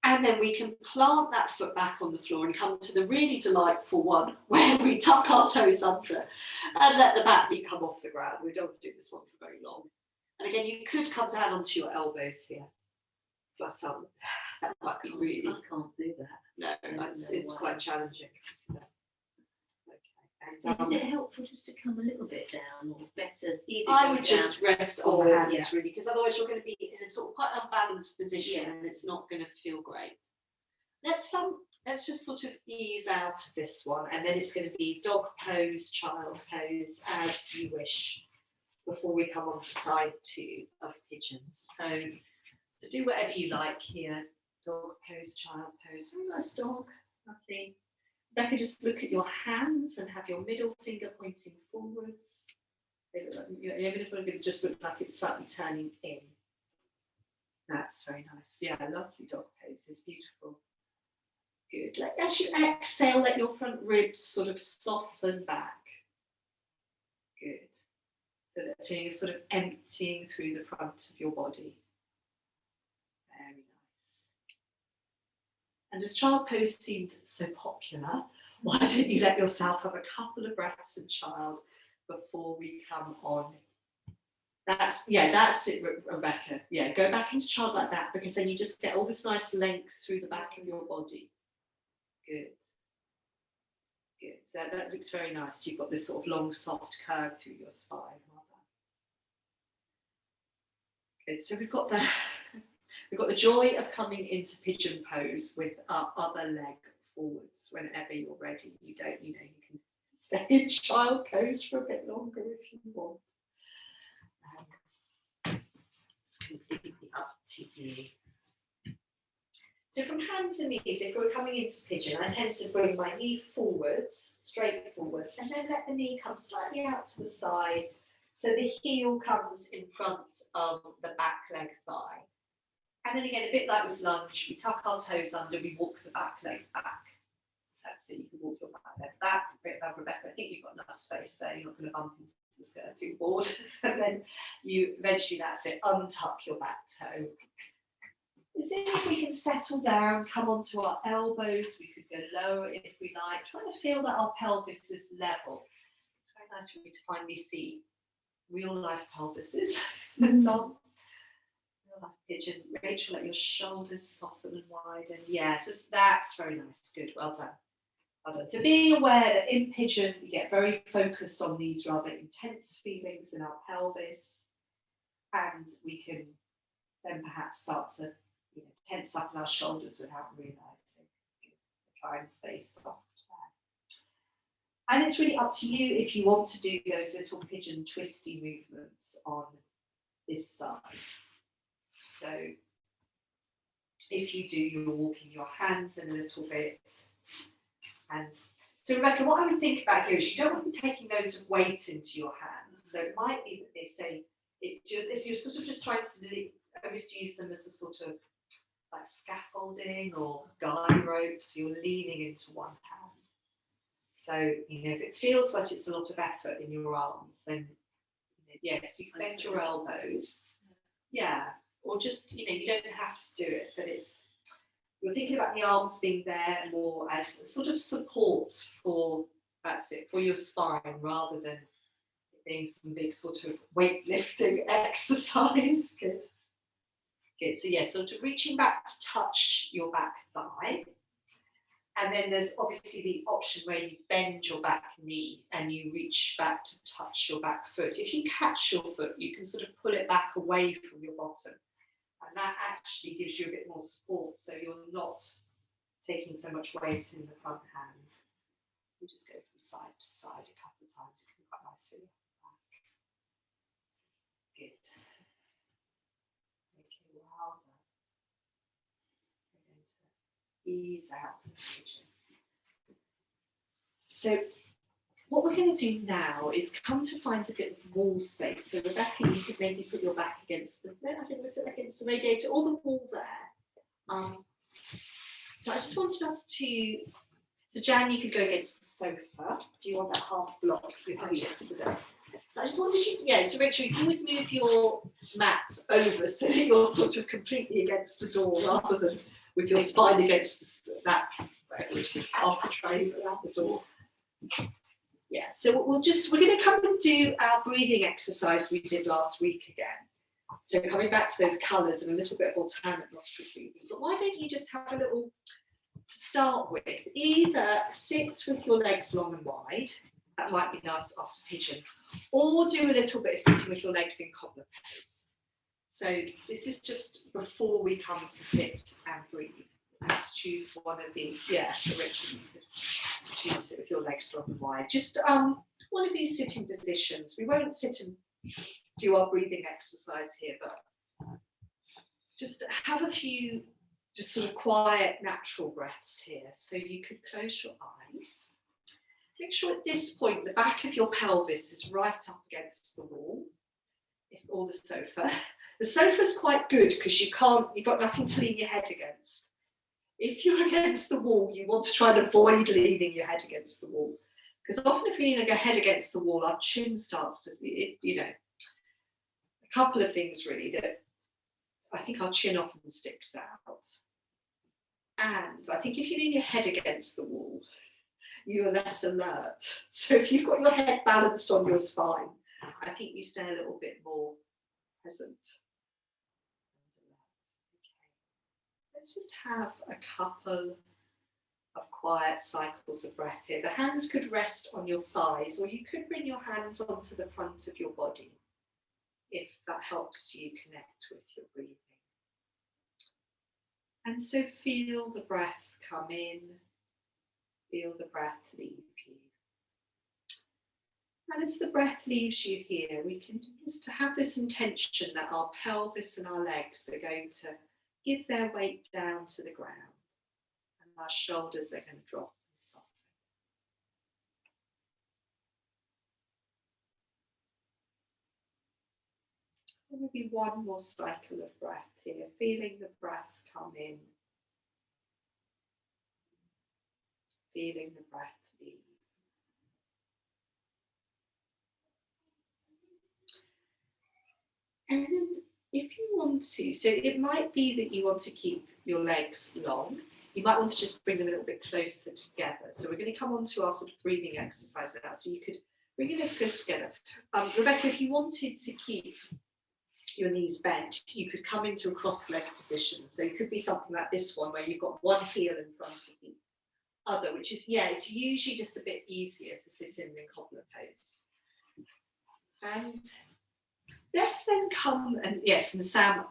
And then we can plant that foot back on the floor and come to the really delightful one where we tuck our toes under and let the back knee come off the ground. We don't do this one for very long. And again, you could come down onto your elbows here. Flat on. That might be really. I can't do that. No, it's quite challenging. Okay. And, Is it helpful just to come a little bit down, or better? I would just rest on the hands, yeah. really, because otherwise you're going to be in a sort of quite unbalanced position, and it's not going to feel great. Let's just sort of ease out of this one, and then it's going to be dog pose, child pose, as you wish, before we come on to side 2 of pigeons. So do whatever you like here. Dog pose, child pose. Very nice dog. Lovely. Rebecca, just look at your hands and have your middle finger pointing forwards. Your middle finger just look like it's slightly turning in. That's very nice. Yeah, lovely dog pose. It's beautiful. Good. As you exhale, let your front ribs sort of soften back. Good. So that feeling of sort of emptying through the front of your body. Very nice. And as child pose seemed so popular, why don't you let yourself have a couple of breaths in child before we come on? That's it, Rebecca. Yeah, go back into child like that, because then you just get all this nice length through the back of your body. Good. Good. So that looks very nice. You've got this sort of long, soft curve through your spine. Well done. Good. So we've got the joy of coming into pigeon pose with our other leg forwards. Whenever you're ready, you can stay in child pose for a bit longer if you want. It's completely up to you. So from hands and knees, if we're coming into pigeon, I tend to bring my knee forwards, straight forwards, and then let the knee come slightly out to the side. So the heel comes in front of the back leg thigh. And then again, a bit like with lunge, we tuck our toes under, we walk the back leg back. That's it, you can walk your back leg back. Rebecca, I think you've got enough space there, you're not going to bump into the skirting board. And then you eventually, that's it, untuck your back toe. As if we can settle down, come onto our elbows, we could go lower if we like, trying to feel that our pelvis is level. It's very nice for you to finally see real life pelvises. Real life pigeon. Rachel, let your shoulders soften and widen. Yes, that's very nice. Good, well done. Well done. So being aware that in pigeon, we get very focused on these rather intense feelings in our pelvis, and we can then perhaps start to tense up in our shoulders without realising. So try and stay soft there. And it's really up to you if you want to do those little pigeon twisty movements on this side. So if you do, you're walking your hands in a little bit. And so Rebecca, what I would think about here is you don't want to be taking loads of weight into your hands. So it might be that they stay, you're sort of just trying to really almost use them as a sort of like scaffolding or guide ropes. You're leaning into one hand. So, if it feels like it's a lot of effort in your arms, then yes, you can bend your elbows. Yeah, or just, you don't have to do it, but you're thinking about the arms being there more as a sort of support for, that's it, for your spine, rather than being some big sort of weightlifting exercise. Good. Good. So yes, sort of reaching back to touch your back thigh. And then there's obviously the option where you bend your back knee and you reach back to touch your back foot. If you catch your foot, you can sort of pull it back away from your bottom. And that actually gives you a bit more support, so you're not taking so much weight in the front hand. You just go from side to side a couple of times. It can be quite nice for your back. Good. Okay, well done. We're going to ease out of the pigeon. So what we're going to do now is come to find a bit of wall space. So Rebecca, you could maybe put your back against the, no, I think it's against the radiator or the wall there. So I just wanted us to, so Jan, you could go against the sofa. Do you want that half block we had yesterday? So I just wanted you to, so Rachel, you can always move your mat over so that you're sort of completely against the door rather than with your spine against that, which is half the tray around the door. Yeah, so we're going to come and do our breathing exercise we did last week again. So coming back to those colours and a little bit of alternate nostril breathing. But why don't you just have a little, to start with, either sit with your legs long and wide, that might be nice after pigeon, or do a little bit of sitting with your legs in cobbler pose. So this is just before we come to sit and breathe. Perhaps choose one of these. Yeah, so Richard, you could choose to sit with your legs long and wide. Just one of these sitting positions. We won't sit and do our breathing exercise here, but just have a few just sort of quiet, natural breaths here. So you could close your eyes. Make sure at this point the back of your pelvis is right up against the wall, or the sofa. The sofa's quite good because you've got nothing to lean your head against. If you're against the wall, you want to try and avoid leaning your head against the wall. Because often if we lean our head against the wall, our chin starts to, a couple of things really that I think our chin often sticks out. And I think if you lean your head against the wall, you are less alert. So if you've got your head balanced on your spine, I think you stay a little bit more present. Let's just have a couple of quiet cycles of breath here. The hands could rest on your thighs, or you could bring your hands onto the front of your body. if that helps you connect with your breathing. And so feel the breath come in, feel the breath leave you. And as the breath leaves you here, we can just have this intention that our pelvis and our legs are going to give their weight down to the ground, and our shoulders are going to drop and soften. Maybe one more cycle of breath here, feeling the breath come in, feeling the breath leave. And then if you want to, so it might be that you want to keep your legs long. You might want to just bring them a little bit closer together. So we're going to come on to our sort of breathing exercise now. So you could bring your legs close together. Rebecca, if you wanted to keep your knees bent, you could come into a cross-leg position. So it could be something like this one, where you've got one heel in front of the other, which is, yeah, it's usually just a bit easier to sit in than cobbler pose. And let's then come and, yes, and Sam,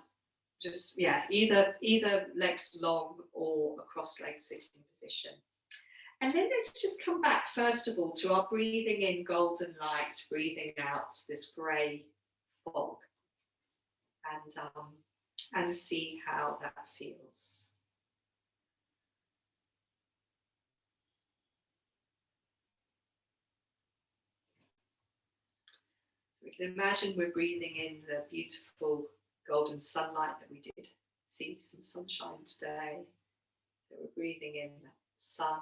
just, yeah, either legs long or a cross-legged sitting position. And then let's just come back, first of all, to our breathing in golden light, breathing out this grey fog. And see how that feels. So we can imagine we're breathing in the beautiful golden sunlight that we did see some sunshine today. So we're breathing in sun,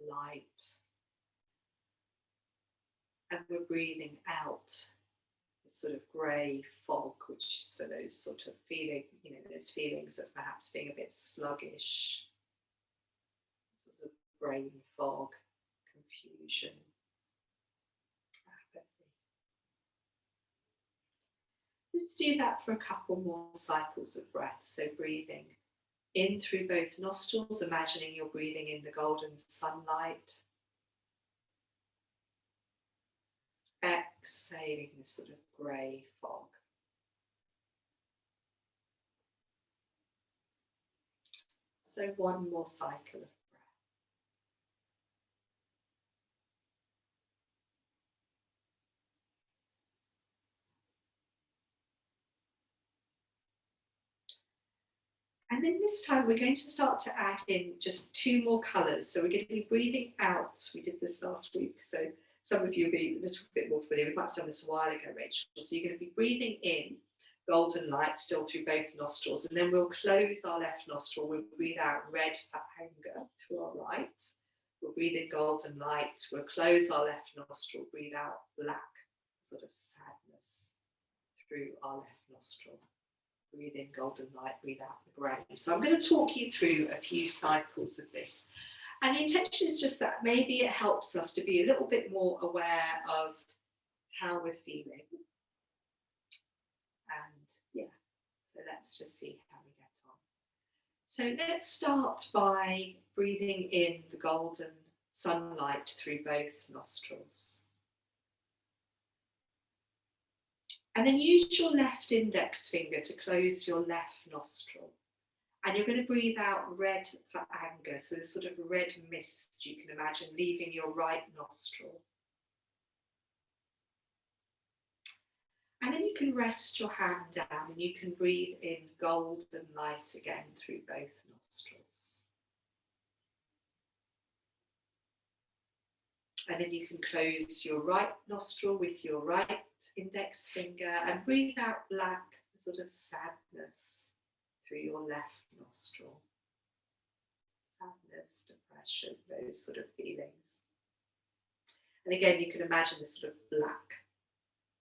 light, and we're breathing out sort of grey fog, which is for those sort of feeling, those feelings of perhaps being a bit sluggish, sort of brain fog, confusion, apathy. Let's do that for a couple more cycles of breath. So breathing in through both nostrils, imagining you're breathing in the golden sunlight. Exhaling this sort of grey fog. So one more cycle of breath. And then this time we're going to start to add in just two more colours. So we're going to be breathing out. We did this last week, so some of you will be a little bit more familiar. We might have done this a while ago, Rachel. So you're going to be breathing in golden light still through both nostrils, and then we'll close our left nostril. We'll breathe out red for anger through our right. We'll breathe in golden light. We'll close our left nostril, breathe out black, sort of sadness through our left nostril. Breathe in golden light, breathe out the grey. So I'm going to talk you through a few cycles of this. And the intention is just that maybe it helps us to be a little bit more aware of how we're feeling. And yeah, so let's just see how we get on. So let's start by breathing in the golden sunlight through both nostrils. And then use your left index finger to close your left nostril. And you're going to breathe out red for anger. So this sort of red mist you can imagine leaving your right nostril. And then you can rest your hand down and you can breathe in golden light again through both nostrils. And then you can close your right nostril with your right index finger and breathe out black, sort of sadness through your left nostril. Sadness, depression, those sort of feelings. And again, you can imagine this sort of black,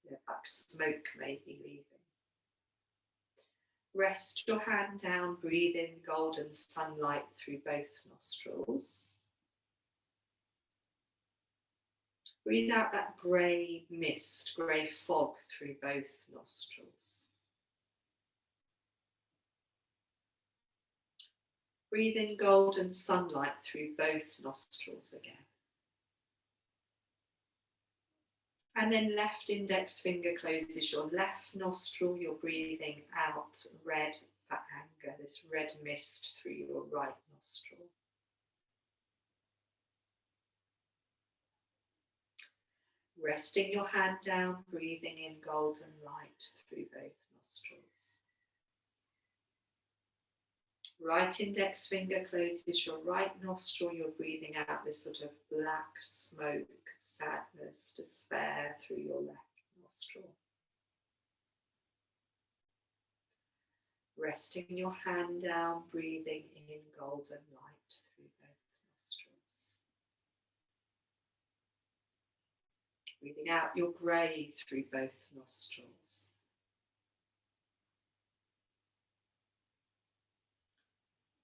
black smoke maybe leaving. Rest your hand down, breathe in golden sunlight through both nostrils. Breathe out that grey mist, grey fog through both nostrils. Breathe in golden sunlight through both nostrils again. And then left index finger closes your left nostril. You're breathing out red for anger, this red mist through your right nostril. Resting your hand down, breathing in golden light through both nostrils. Right index finger closes your right nostril. You're breathing out this sort of black smoke, sadness, despair through your left nostril. Resting your hand down, breathing in golden light through both nostrils. Breathing out your grey through both nostrils.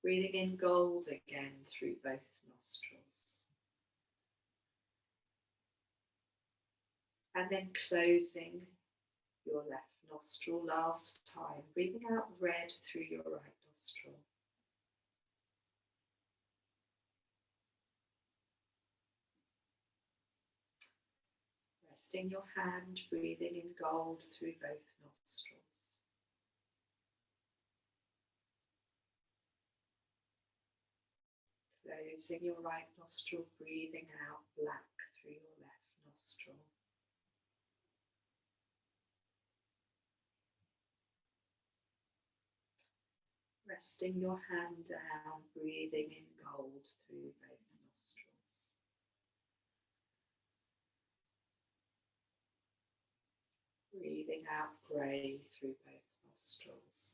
Breathing in gold again through both nostrils. And then closing your left nostril last time. Breathing out red through your right nostril. Resting your hand, breathing in gold through both nostrils. Closing your right nostril, breathing out black through your left nostril. Resting your hand down, breathing in gold through both nostrils. Breathing out grey through both nostrils.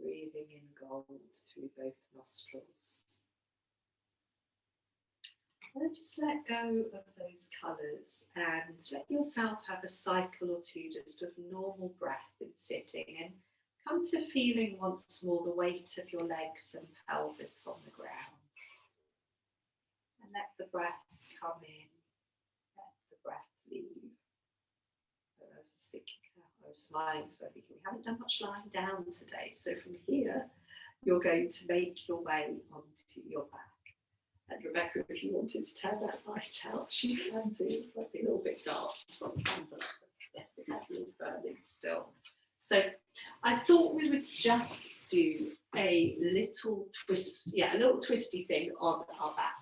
Breathing in gold through both nostrils. And just let go of those colours and let yourself have a cycle or two just of normal breath in sitting, and come to feeling once more the weight of your legs and pelvis on the ground. And let the breath come in, let the breath leave. And I was just thinking, I was smiling because I think we haven't done much lying down today. So from here, you're going to make your way onto your back. And Rebecca, if you wanted to turn that light out, you can do. It might be a little bit dark. Yes, the candle is burning still. So I thought we would just do a little twist, a little twisty thing on our back.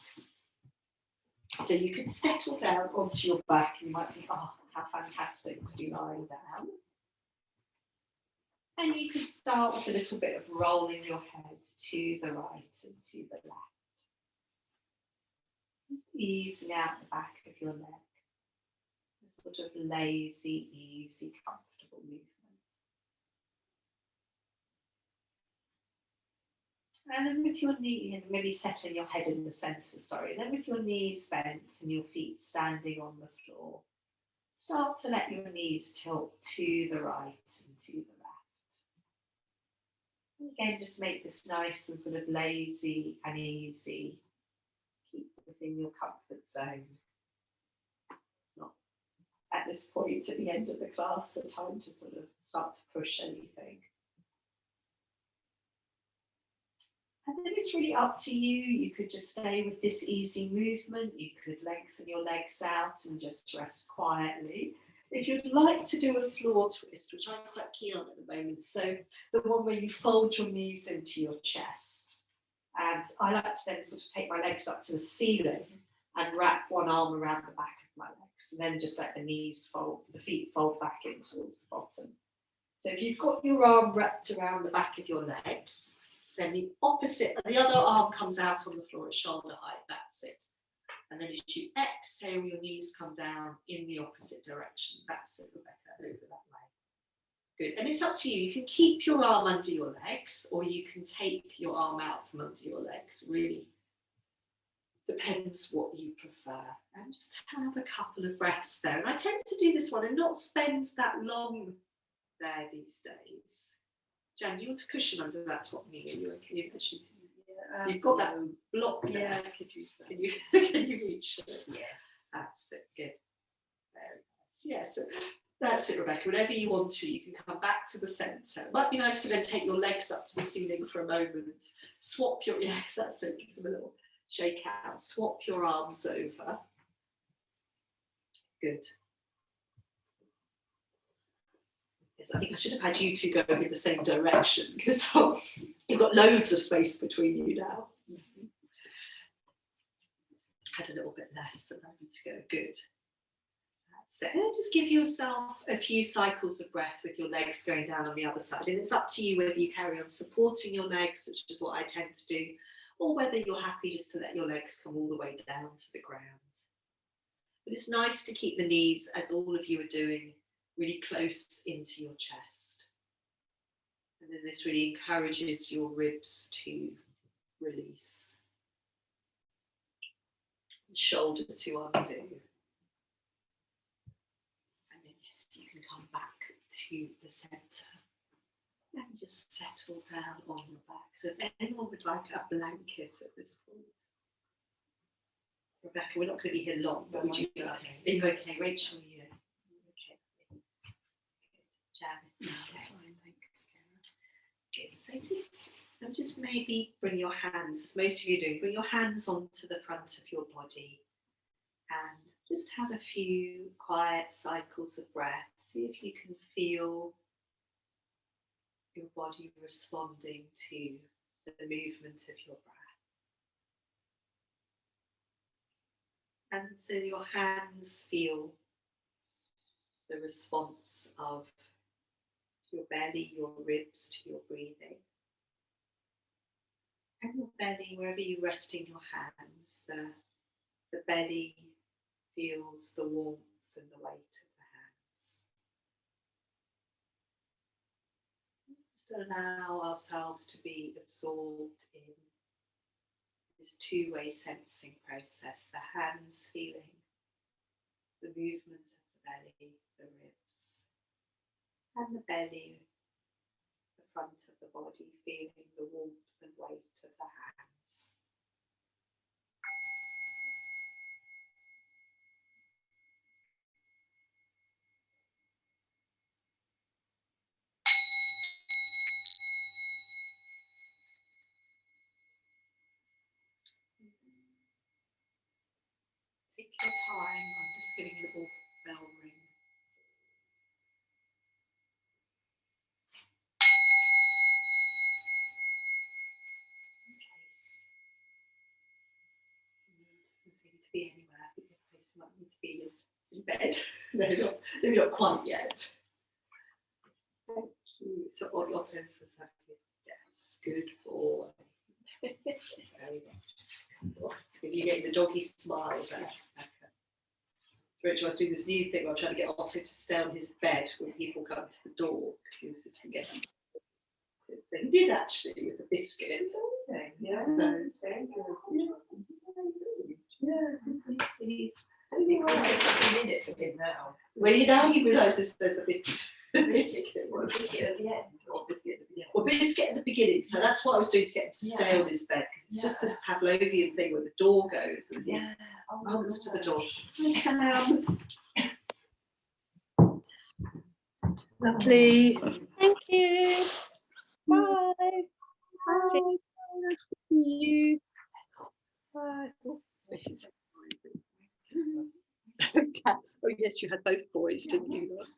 So you could settle down onto your back and you might think, oh, how fantastic to be lying down. And you could start with a little bit of rolling your head to the right and to the left. Just easing out the back of your neck. A sort of lazy, easy, comfortable movement. And then with your knee, and maybe settling your head in the centre, sorry. And then with your knees bent and your feet standing on the floor, start to let your knees tilt to the right and to the left. And again, just make this nice and sort of lazy and easy. Keep within your comfort zone. Not at this point at the end of the class, the time to sort of start to push anything. And then it's really up to you. You could just stay with this easy movement. You could lengthen your legs out and just rest quietly. If you'd like to do a floor twist, which I'm quite keen on at the moment, so the one where you fold your knees into your chest. And I like to then sort of take my legs up to the ceiling and wrap one arm around the back of my legs, and then just let the knees fold, the feet fold back in towards the bottom. So if you've got your arm wrapped around the back of your legs, then the opposite, the other arm comes out on the floor at shoulder height, that's it. And then as you exhale, your knees come down in the opposite direction. That's it, Rebecca, over that way. Good, and it's up to you. You can keep your arm under your legs, or you can take your arm out from under your legs. Really depends what you prefer. And just have a couple of breaths there. And I tend to do this one and not spend that long there these days. Jan, do you want to cushion under that top knee? Are you okay? You've got that block there. Yeah, I could use that. Can you reach it? Yes. That's it. Good. Very nice. Yeah, so that's it, Rebecca. Whenever you want to, you can come back to the centre. It might be nice to then take your legs up to the ceiling for a moment. Swap your legs. That's it. Give them a little shake out, swap your arms over. Good. Yes, I think I should have had you two go in the same direction because you've got loads of space between you now. Had a little bit less, so I need to go. Good. That's it. And just give yourself a few cycles of breath with your legs going down on the other side. And it's up to you whether you carry on supporting your legs, which is what I tend to do, or whether you're happy just to let your legs come all the way down to the ground. But it's nice to keep the knees, as all of you are doing, really close into your chest. And then this really encourages your ribs to release. Shoulder to undo. And then yes, you can come back to the centre and just settle down on your back. So if anyone would like a blanket at this point. Rebecca, we're not going to be here long, but would you like? Are you okay? Rachel, are you okay? Janet, okay, fine, thanks, Karen. Good, so just maybe bring your hands, as most of you do, bring your hands onto the front of your body and just have a few quiet cycles of breath. See if you can feel your body responding to the movement of your breath. And so your hands feel the response of your belly, your ribs to your breathing. And your belly, wherever you're resting your hands, the belly feels the warmth and the weight of the hands. Just allow ourselves to be absorbed in this two-way sensing process, the hands feeling the movement of the belly, the ribs, and the belly, the front of the body, feeling the warmth and weight of the hands. Take your time, I'm just getting a little bell ring. Doesn't seem to be anywhere. I think the place might need to be is in bed. maybe not quite yet. Thank you. So all your turns to yes, good boy. Very good. You get the doggy smile there. Rachel, I was doing this new thing where I'm trying to get Otto to stay on his bed when people come to the door because he was just forgetting. So he did actually with a biscuit. Yeah. So, he's something in it for him now. well, now he realises there's a biscuit. Or biscuit at the end. Or biscuit at the beginning. So that's what I was doing to get him to stay on his bed because it's just this Pavlovian thing where the door goes and he runs to the door. Hi, Sam. Lovely. Thank you. Bye. Bye. Nice to see you. Bye. Oh, oh yes, you had both boys, didn't you, Ross?